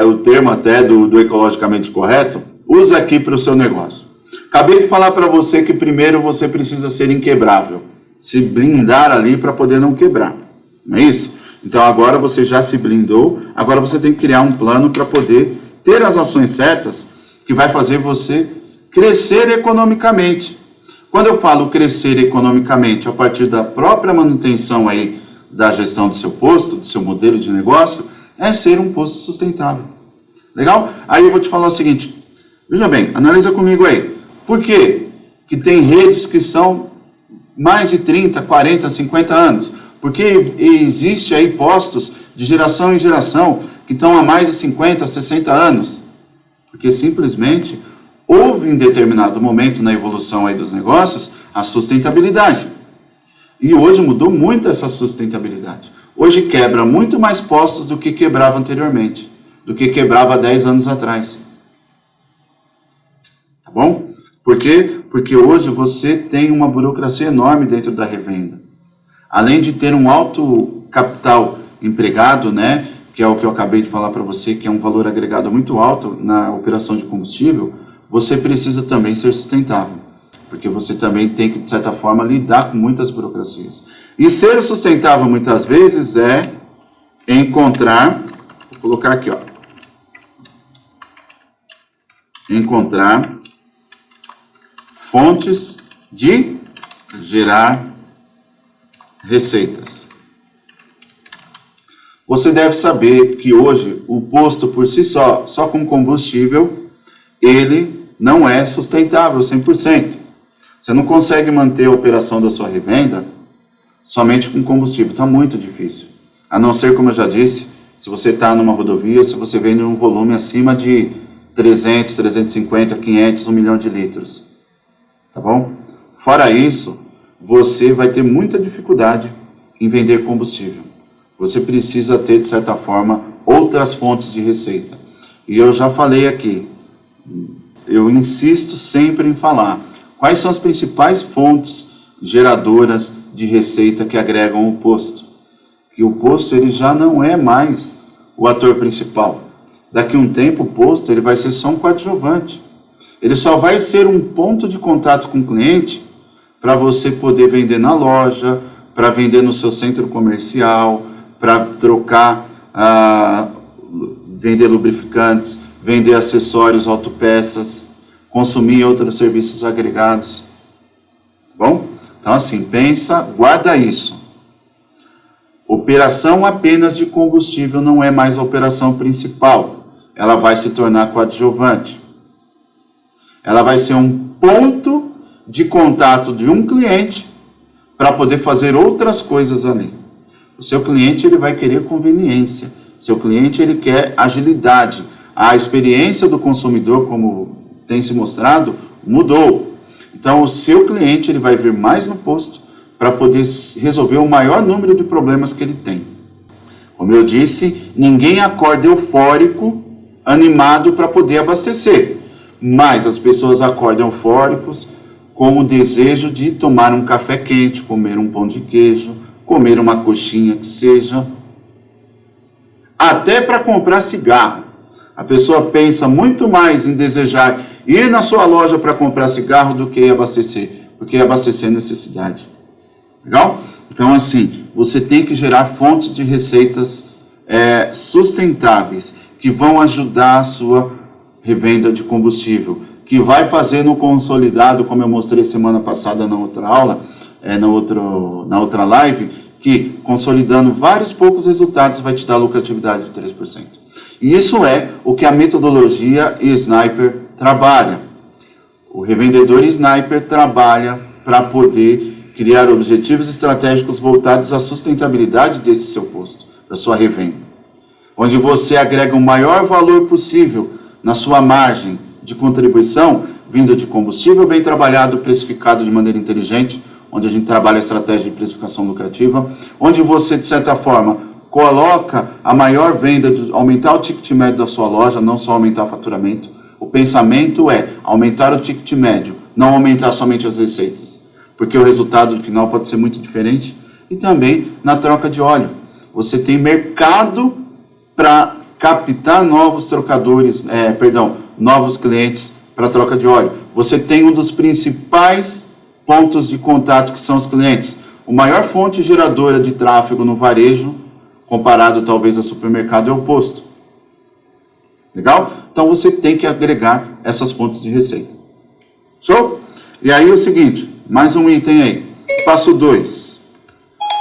O termo até do ecologicamente correto, usa aqui para o seu negócio. Acabei de falar para você que primeiro você precisa ser inquebrável, se blindar ali para poder não quebrar, não é isso? Então agora você já se blindou, agora você tem que criar um plano para poder ter as ações certas que vai fazer você crescer economicamente. Quando eu falo crescer economicamente a partir da própria manutenção aí da gestão do seu posto, do seu modelo de negócio, é ser um posto sustentável. Legal? Aí eu vou te falar o seguinte, veja bem, analisa comigo aí. Por que que tem redes que são mais de 30, 40, 50 anos? Porque existe aí postos de geração em geração que estão há mais de 50, 60 anos. Porque simplesmente houve em determinado momento na evolução aí dos negócios a sustentabilidade. E hoje mudou muito essa sustentabilidade. Hoje quebra muito mais postos do que quebrava anteriormente, do que quebrava 10 anos atrás. Tá bom? Por quê? Porque hoje você tem uma burocracia enorme dentro da revenda. Além de ter um alto capital empregado, né, que é o que eu acabei de falar para você, que é um valor agregado muito alto na operação de combustível, você precisa também ser sustentável, porque você também tem que, de certa forma, lidar com muitas burocracias. E ser sustentável, muitas vezes, é encontrar, vou colocar aqui, ó, encontrar fontes de gerar receitas. Você deve saber que hoje o posto por si só com combustível, ele não é sustentável 100%. Você não consegue manter a operação da sua revenda somente com combustível, está muito difícil. A não ser, como eu já disse, se você está numa rodovia, se você vende um volume acima de 300, 350, 500, 1 milhão de litros. Tá bom? Fora isso, você vai ter muita dificuldade em vender combustível. Você precisa ter, de certa forma, outras fontes de receita. E eu já falei aqui, eu insisto sempre em falar, quais são as principais fontes geradoras de receita que agregam o posto? Que o posto ele já não é mais o ator principal. Daqui a um tempo o posto ele vai ser só um coadjuvante. Ele só vai ser um ponto de contato com o cliente para você poder vender na loja, para vender no seu centro comercial, para trocar, vender lubrificantes, vender acessórios, autopeças, consumir outros serviços agregados. Bom? Então assim, pensa, guarda isso. Operação apenas de combustível não é mais a operação principal. Ela vai se tornar coadjuvante. Ela vai ser um ponto de contato de um cliente para poder fazer outras coisas ali. O seu cliente ele vai querer conveniência. O seu cliente ele quer agilidade. A experiência do consumidor, como tem se mostrado, mudou. Então o seu cliente ele vai vir mais no posto para poder resolver o maior número de problemas que ele tem. Como eu disse, ninguém acorda eufórico, animado para poder abastecer. Mas as pessoas acordam eufóricos com o desejo de tomar um café quente, comer um pão de queijo, comer uma coxinha que seja. Até para comprar cigarro. A pessoa pensa muito mais em desejar ir na sua loja para comprar cigarro do que abastecer. Porque abastecer é necessidade. Legal? Então assim, você tem que gerar fontes de receitas sustentáveis, que vão ajudar a sua revenda de combustível, que vai fazer no consolidado, como eu mostrei semana passada na outra aula, na outra live, que consolidando vários poucos resultados vai te dar lucratividade de 3%. E isso é o que a metodologia Sniper trabalha. O revendedor Sniper trabalha para poder criar objetivos estratégicos voltados à sustentabilidade desse seu posto, da sua revenda, onde você agrega o maior valor possível na sua margem de contribuição, vinda de combustível bem trabalhado, precificado de maneira inteligente, onde a gente trabalha a estratégia de precificação lucrativa, onde você, de certa forma, coloca a maior venda, aumentar o ticket médio da sua loja, não só aumentar o faturamento. O pensamento é aumentar o ticket médio, não aumentar somente as receitas, porque o resultado final pode ser muito diferente. E também na troca de óleo. Você tem mercado para captar novos trocadores, novos clientes para troca de óleo. Você tem um dos principais pontos de contato que são os clientes. A maior fonte geradora de tráfego no varejo Comparado talvez a supermercado é o oposto. Legal? Então você tem que agregar essas fontes de receita. Show? E aí é o seguinte, mais um item aí. Passo 2.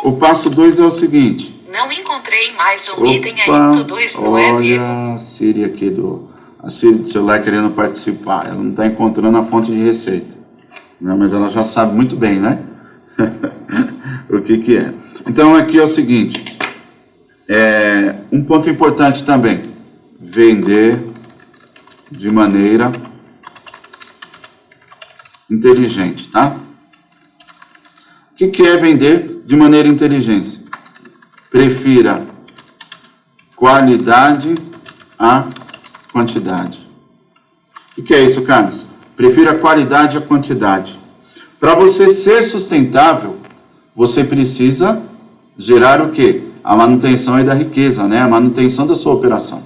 O passo 2 é o seguinte. Não encontrei mais um item aí, tudo isso não é mesmo. Olha a Siri aqui a Siri do celular querendo participar. Ela não está encontrando a fonte de receita. Não, mas ela já sabe muito bem, né? O que é. Então aqui é o seguinte. Um ponto importante também. Vender de maneira inteligente, tá? O que é vender de maneira inteligente? Prefira qualidade a quantidade. O que é isso, Carlos? Prefira qualidade a quantidade. Para você ser sustentável, você precisa gerar o quê? A manutenção aí da riqueza, né? A manutenção da sua operação.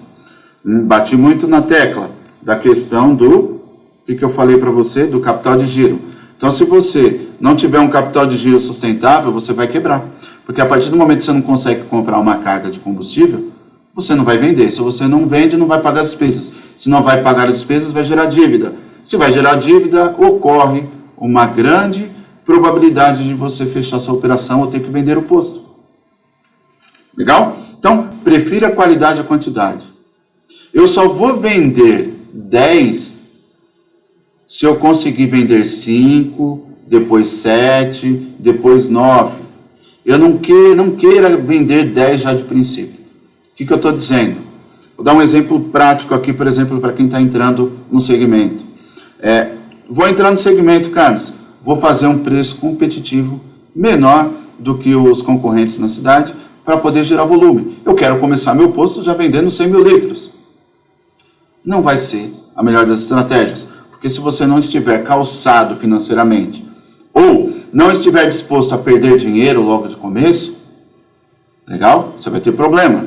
Bati muito na tecla da questão do que eu falei para você, do capital de giro. Então, se você não tiver um capital de giro sustentável, você vai quebrar. Porque a partir do momento que você não consegue comprar uma carga de combustível, você não vai vender. Se você não vende, não vai pagar as despesas. Se não vai pagar as despesas, vai gerar dívida. Se vai gerar dívida, ocorre uma grande probabilidade de você fechar sua operação ou ter que vender o posto. Legal? Então, prefira a qualidade à quantidade. Eu só vou vender 10 se eu conseguir vender 5, depois 7, depois 9. Eu não queira vender 10 já de princípio. O que eu estou dizendo? Vou dar um exemplo prático aqui, por exemplo, para quem está entrando no segmento. Vou entrar no segmento, Carlos. Vou fazer um preço competitivo menor do que os concorrentes na cidade para poder gerar volume. Eu quero começar meu posto já vendendo 100 mil litros. Não vai ser a melhor das estratégias, porque se você não estiver calçado financeiramente ou não estiver disposto a perder dinheiro logo de começo, legal? Você vai ter problema.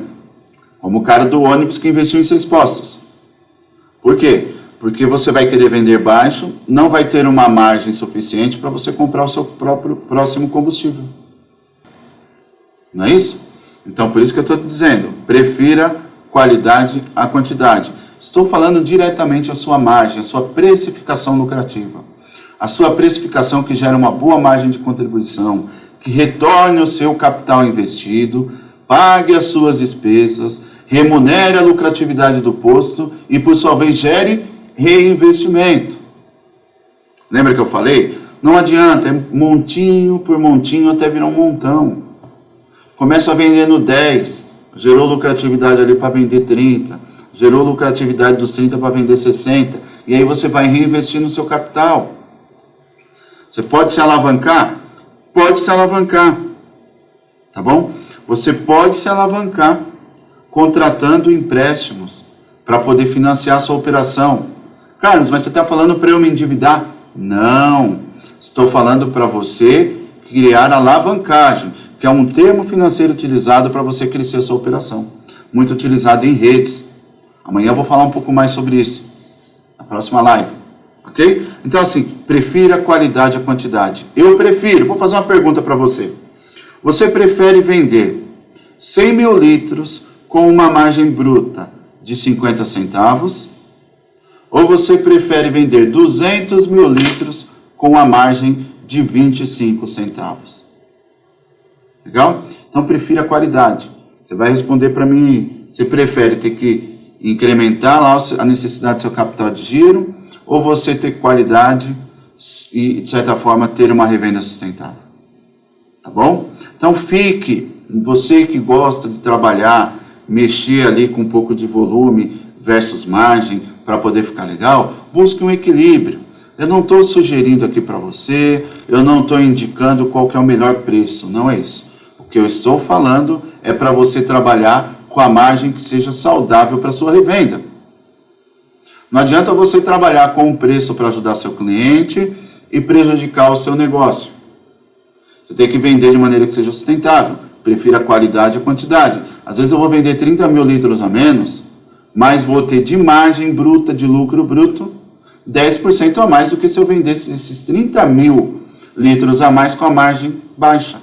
Como o cara do ônibus que investiu em 6 postos. Por quê? Porque você vai querer vender baixo, não vai ter uma margem suficiente para você comprar o seu próprio próximo combustível. Não é isso? Então, por isso que eu estou dizendo, prefira qualidade à quantidade. Estou falando diretamente a sua margem, a sua precificação lucrativa. A sua precificação que gera uma boa margem de contribuição, que retorne o seu capital investido, pague as suas despesas, remunere a lucratividade do posto e, por sua vez, gere reinvestimento. Lembra que eu falei? Não adianta, é montinho por montinho até virar um montão. Começa vendendo 10, gerou lucratividade ali para vender 30, gerou lucratividade dos 30 para vender 60, e aí você vai reinvestir no seu capital. Você pode se alavancar? Pode se alavancar, tá bom? Você pode se alavancar contratando empréstimos para poder financiar a sua operação. Carlos, mas você está falando para eu me endividar? Não, estou falando para você criar alavancagem, que é um termo financeiro utilizado para você crescer a sua operação, muito utilizado em redes. Amanhã eu vou falar um pouco mais sobre isso, na próxima live, ok? Então assim, prefira a qualidade à quantidade. Eu prefiro, vou fazer uma pergunta para você. Você prefere vender 100 mil litros com uma margem bruta de 50 centavos? Ou você prefere vender 200 mil litros com a margem de 25 centavos? Legal? Então, prefira a qualidade. Você vai responder para mim, você prefere ter que incrementar lá a necessidade do seu capital de giro, ou você ter qualidade e, de certa forma, ter uma revenda sustentável? Tá bom? Então, você que gosta de trabalhar, mexer ali com um pouco de volume versus margem para poder ficar legal, busque um equilíbrio. Eu não estou sugerindo aqui para você, eu não estou indicando qual que é o melhor preço, não é isso. O que eu estou falando é para você trabalhar com a margem que seja saudável para sua revenda. Não adianta você trabalhar com um preço para ajudar seu cliente e prejudicar o seu negócio. Você tem que vender de maneira que seja sustentável. Prefira a qualidade e a quantidade. Às vezes eu vou vender 30 mil litros a menos, mas vou ter de margem bruta, de lucro bruto, 10% a mais do que se eu vendesse esses 30 mil litros a mais com a margem baixa.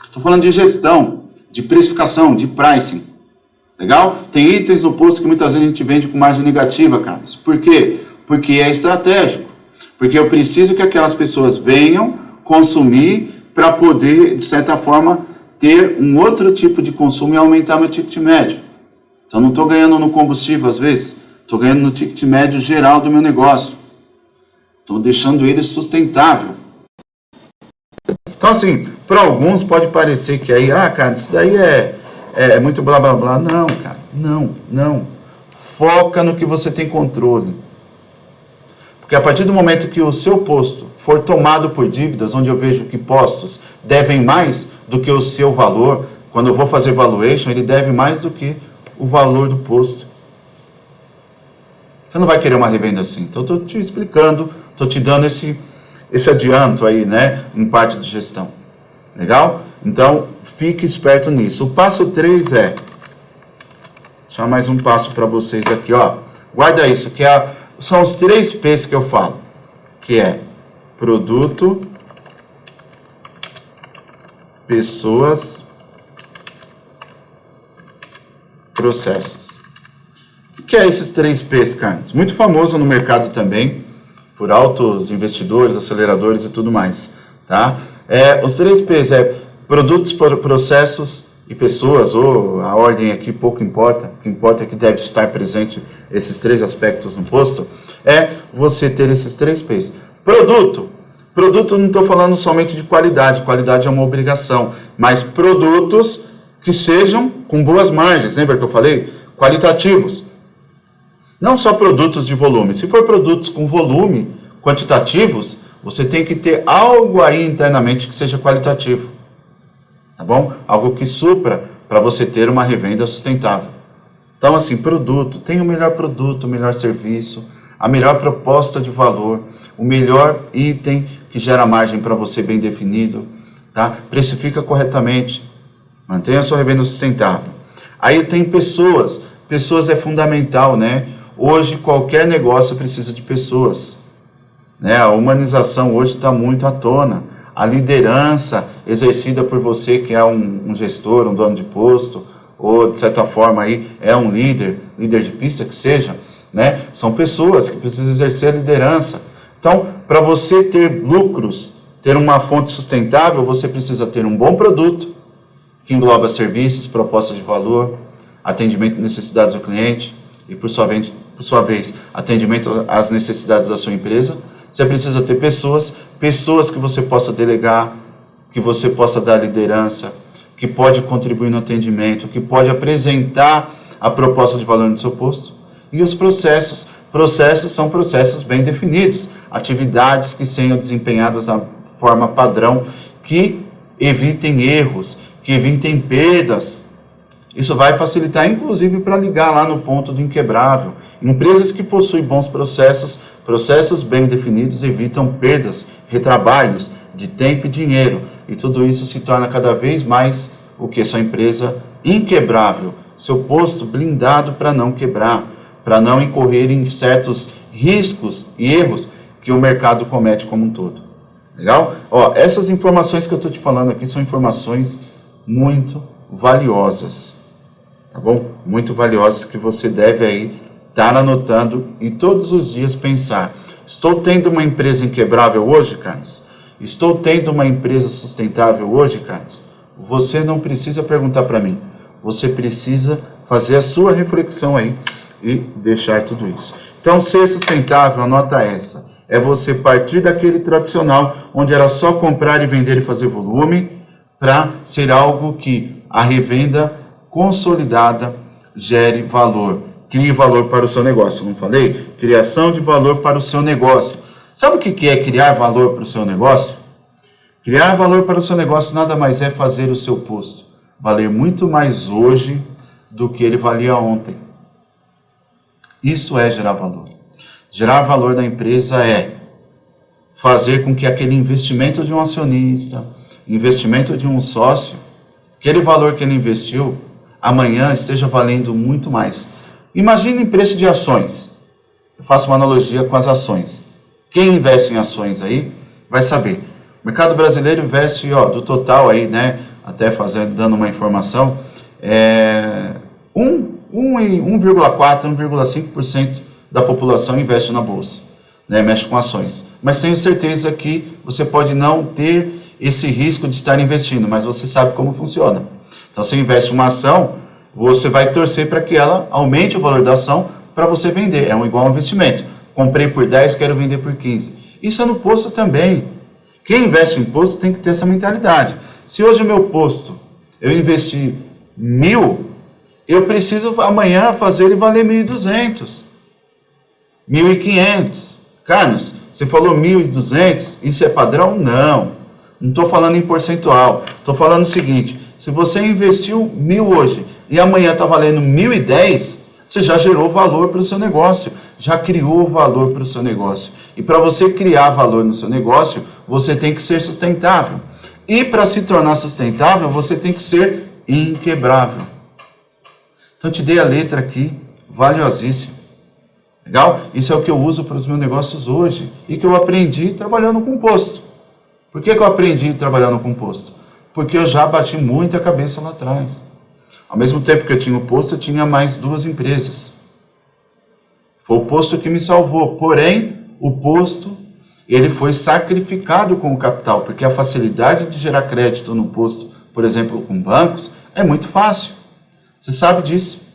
Estou falando de gestão de precificação, de pricing. Legal? Tem itens no posto que muitas vezes a gente vende com margem negativa, Carlos. Por quê? Porque é estratégico. Porque eu preciso que aquelas pessoas venham consumir para poder, de certa forma, ter um outro tipo de consumo e aumentar meu ticket médio. Então, não estou ganhando no combustível, às vezes. Estou ganhando no ticket médio geral do meu negócio. Estou deixando ele sustentável. Então, assim, para alguns pode parecer que aí, cara, isso daí é muito blá, blá, blá. Não, cara, não. Foca no que você tem controle. Porque a partir do momento que o seu posto for tomado por dívidas, onde eu vejo que postos devem mais do que o seu valor, quando eu vou fazer valuation, ele deve mais do que o valor do posto. Você não vai querer uma revenda assim. Então, eu estou te explicando, estou te dando esse adianto aí, né, em parte de gestão. Legal? Então, fique esperto nisso. O passo 3 é... Vou deixar mais um passo para vocês aqui, ó. Guarda isso, que são os 3 P's que eu falo. Que é produto, pessoas, processos. O que é esses 3 P's, Carlos? Muito famoso no mercado também, por altos investidores, aceleradores e tudo mais, tá? Os 3 P's é produtos, processos e pessoas, ou a ordem aqui pouco importa, o que importa é que deve estar presente esses 3 aspectos no posto, é você ter esses 3 P's. Produto não estou falando somente de qualidade é uma obrigação, mas produtos que sejam com boas margens, lembra que eu falei? Qualitativos. Não só produtos de volume. Se for produtos com volume, quantitativos, você tem que ter algo aí internamente que seja qualitativo. Tá bom? Algo que supra para você ter uma revenda sustentável. Então, assim, tem o melhor serviço, a melhor proposta de valor, o melhor item que gera margem para você bem definido, tá? Precifica corretamente, mantenha a sua revenda sustentável. Aí tem pessoas é fundamental, né? Hoje, qualquer negócio precisa de pessoas. Né? A humanização hoje está muito à tona. A liderança exercida por você, que é um gestor, um dono de posto, ou, de certa forma, aí, é um líder de pista que seja, né? São pessoas que precisam exercer a liderança. Então, para você ter lucros, ter uma fonte sustentável, você precisa ter um bom produto, que engloba serviços, propostas de valor, atendimento às necessidades do cliente e, por sua vez, atendimento às necessidades da sua empresa. Você precisa ter pessoas que você possa delegar, que você possa dar liderança, que pode contribuir no atendimento, que pode apresentar a proposta de valor no seu posto. E os processos. Processos são processos bem definidos, atividades que sejam desempenhadas da forma padrão, que evitem erros, que evitem perdas. Isso vai facilitar, inclusive, para ligar lá no ponto do inquebrável. Empresas que possuem bons processos bem definidos, evitam perdas, retrabalhos de tempo e dinheiro. E tudo isso se torna cada vez mais o que? Sua empresa inquebrável, seu posto blindado para não quebrar, para não incorrer em certos riscos e erros que o mercado comete como um todo. Legal? Essas informações que eu estou te falando aqui são informações muito valiosas. Tá bom? Muito valiosas que você deve aí estar anotando e todos os dias pensar. Estou tendo uma empresa inquebrável hoje, Carlos? Estou tendo uma empresa sustentável hoje, Carlos? Você não precisa perguntar para mim. Você precisa fazer a sua reflexão aí e deixar tudo isso. Então, ser sustentável, anota essa. É você partir daquele tradicional, onde era só comprar e vender e fazer volume, para ser algo que a revenda consolidada gere valor. Crie valor para o seu negócio, não falei? Criação de valor para o seu negócio. Sabe o que é criar valor para o seu negócio? Criar valor para o seu negócio nada mais é fazer o seu posto valer muito mais hoje do que ele valia ontem. Isso é gerar valor. Gerar valor da empresa é fazer com que aquele investimento de um acionista, investimento de um sócio, aquele valor que ele investiu, amanhã esteja valendo muito mais. Imagine em preço de ações. Eu faço uma analogia com as ações. Quem investe em ações aí vai saber. O mercado brasileiro investe, do total aí, né, até dando uma informação, 1,4%, 1,5% da população investe na bolsa, né, mexe com ações. Mas tenho certeza que você pode não ter esse risco de estar investindo, mas você sabe como funciona. Então, você investe em uma ação, você vai torcer para que ela aumente o valor da ação para você vender. É igual um investimento. Comprei por 10, quero vender por 15. Isso é no posto também. Quem investe em posto tem que ter essa mentalidade. Se hoje o meu posto, eu investi 1.000, eu preciso amanhã fazer ele valer 1.200, 1.500. Carlos, você falou 1.200, isso é padrão? Não estou falando em percentual, estou falando o seguinte, se você investiu 1.000 hoje e amanhã está valendo 1.010, você já gerou valor para o seu negócio, já criou valor para o seu negócio. E para você criar valor no seu negócio, você tem que ser sustentável. E para se tornar sustentável, você tem que ser inquebrável. Então, te dei a letra aqui, valiosíssima. Legal? Isso é o que eu uso para os meus negócios hoje e que eu aprendi trabalhando com posto. Por que eu aprendi trabalhando com posto? Porque eu já bati muita cabeça lá atrás. Ao mesmo tempo que eu tinha o posto, eu tinha mais 2 empresas. Foi o posto que me salvou. Porém, o posto, ele foi sacrificado com o capital, porque a facilidade de gerar crédito no posto, por exemplo, com bancos, é muito fácil. Você sabe disso.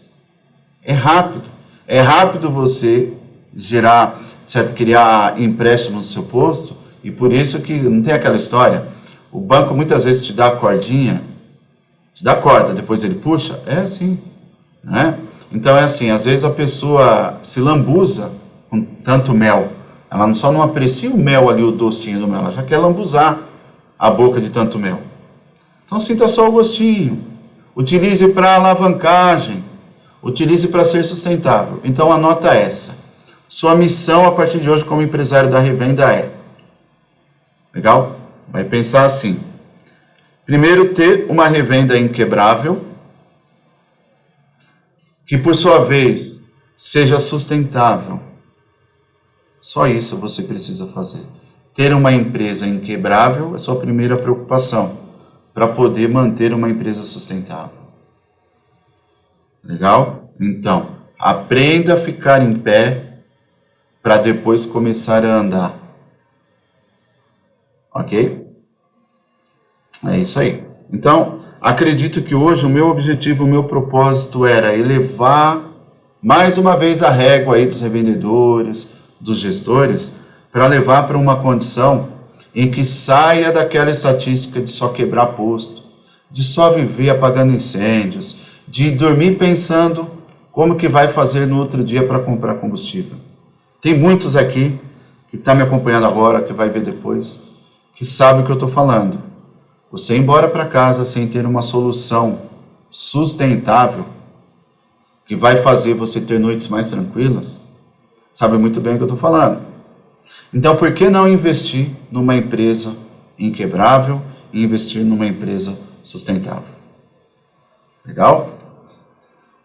É rápido. É rápido você gerar, certo? Criar empréstimos no seu posto, e por isso que não tem aquela história. O banco muitas vezes te dá a cordinha, te dá a corda, depois ele puxa. É assim, né? Então é assim, às vezes a pessoa se lambuza com tanto mel. Ela só não aprecia o mel ali, o docinho do mel, ela já quer lambuzar a boca de tanto mel. Então sinta só o gostinho. Utilize para alavancagem. Utilize para ser sustentável. Então anota essa. Sua missão a partir de hoje como empresário da revenda é... Legal? Vai pensar assim. Primeiro, ter uma revenda inquebrável, que por sua vez seja sustentável. Só isso você precisa fazer. Ter uma empresa inquebrável é sua primeira preocupação, para poder manter uma empresa sustentável. Legal? Então, aprenda a ficar em pé para depois começar a andar. Ok? É isso aí. Então, acredito que hoje o meu objetivo, o meu propósito era elevar mais uma vez a régua aí dos revendedores, dos gestores, para levar para uma condição em que saia daquela estatística de só quebrar posto, de só viver apagando incêndios, de dormir pensando como que vai fazer no outro dia para comprar combustível. Tem muitos aqui que estão me acompanhando agora, que vai ver depois, que sabe o que eu estou falando. Você ir embora para casa sem ter uma solução sustentável, que vai fazer você ter noites mais tranquilas, sabe muito bem o que eu estou falando. Então, por que não investir numa empresa inquebrável e investir numa empresa sustentável? Legal?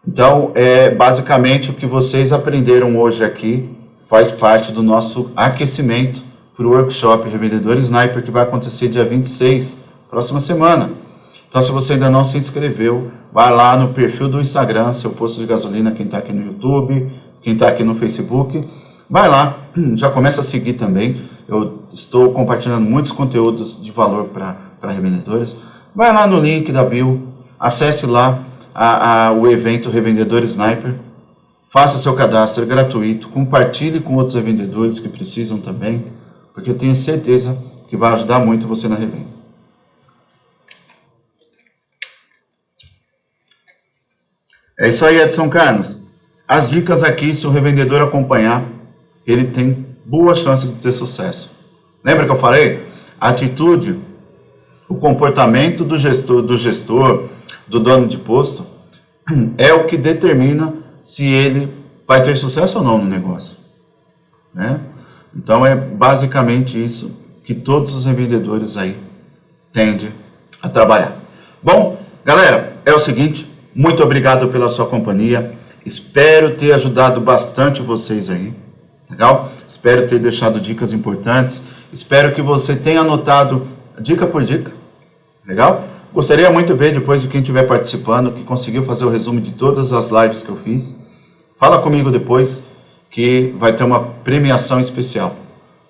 Então, basicamente o que vocês aprenderam hoje aqui faz parte do nosso aquecimento para o workshop Revendedor Sniper, que vai acontecer dia 26, próxima semana. Então, se você ainda não se inscreveu, vai lá no perfil do Instagram, seu posto de gasolina, quem está aqui no YouTube, quem está aqui no Facebook, vai lá, já começa a seguir também. Eu estou compartilhando muitos conteúdos de valor para revendedores. Vai lá no link da bio, acesse lá o evento Revendedor Sniper, faça seu cadastro, é gratuito, compartilhe com outros revendedores que precisam também, porque eu tenho certeza que vai ajudar muito você na revenda. É isso aí, Edson Carlos. As dicas aqui, se o revendedor acompanhar, ele tem boa chance de ter sucesso. Lembra que eu falei? A atitude, o comportamento do gestor, do dono de posto, é o que determina se ele vai ter sucesso ou não no negócio, né? Então é basicamente isso que todos os revendedores aí tendem a trabalhar. Bom, galera, é o seguinte, muito obrigado pela sua companhia, espero ter ajudado bastante vocês aí, legal? Espero ter deixado dicas importantes, espero que você tenha anotado dica por dica, legal? Gostaria muito de ver depois de quem estiver participando, que conseguiu fazer o resumo de todas as lives que eu fiz. Fala comigo depois, que vai ter uma premiação especial.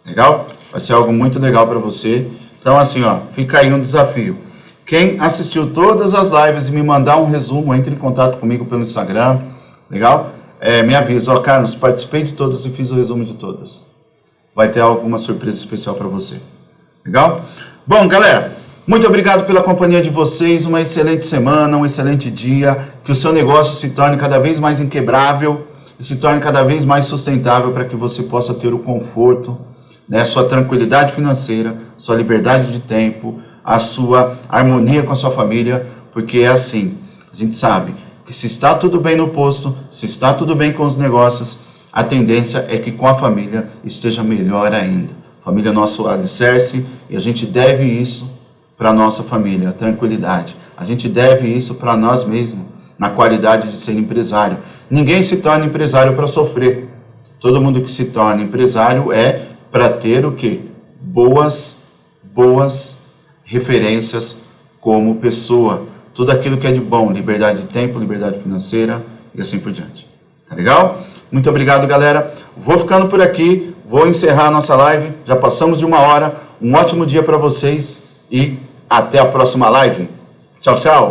Legal? Vai ser algo muito legal para você. Então, assim, ó, fica aí um desafio. Quem assistiu todas as lives e me mandar um resumo, entre em contato comigo pelo Instagram. Legal? Me avisa, ó, Carlos, participei de todas e fiz o resumo de todas. Vai ter alguma surpresa especial para você. Legal? Bom, galera, muito obrigado pela companhia de vocês. Uma excelente semana, um excelente dia. Que o seu negócio se torne cada vez mais inquebrável e se torne cada vez mais sustentável para que você possa ter o conforto, né, sua tranquilidade financeira, sua liberdade de tempo, a sua harmonia com a sua família, porque é assim, a gente sabe que se está tudo bem no posto, se está tudo bem com os negócios, a tendência é que com a família esteja melhor ainda. Família é nosso alicerce e a gente deve isso para a nossa família, a tranquilidade. A gente deve isso para nós mesmos, na qualidade de ser empresário. Ninguém se torna empresário para sofrer. Todo mundo que se torna empresário é para ter o quê? Boas referências como pessoa. Tudo aquilo que é de bom, liberdade de tempo, liberdade financeira e assim por diante. Tá legal? Muito obrigado, galera. Vou ficando por aqui, vou encerrar a nossa live. Já passamos de 1 hora. Um ótimo dia para vocês e até a próxima live. Tchau, tchau.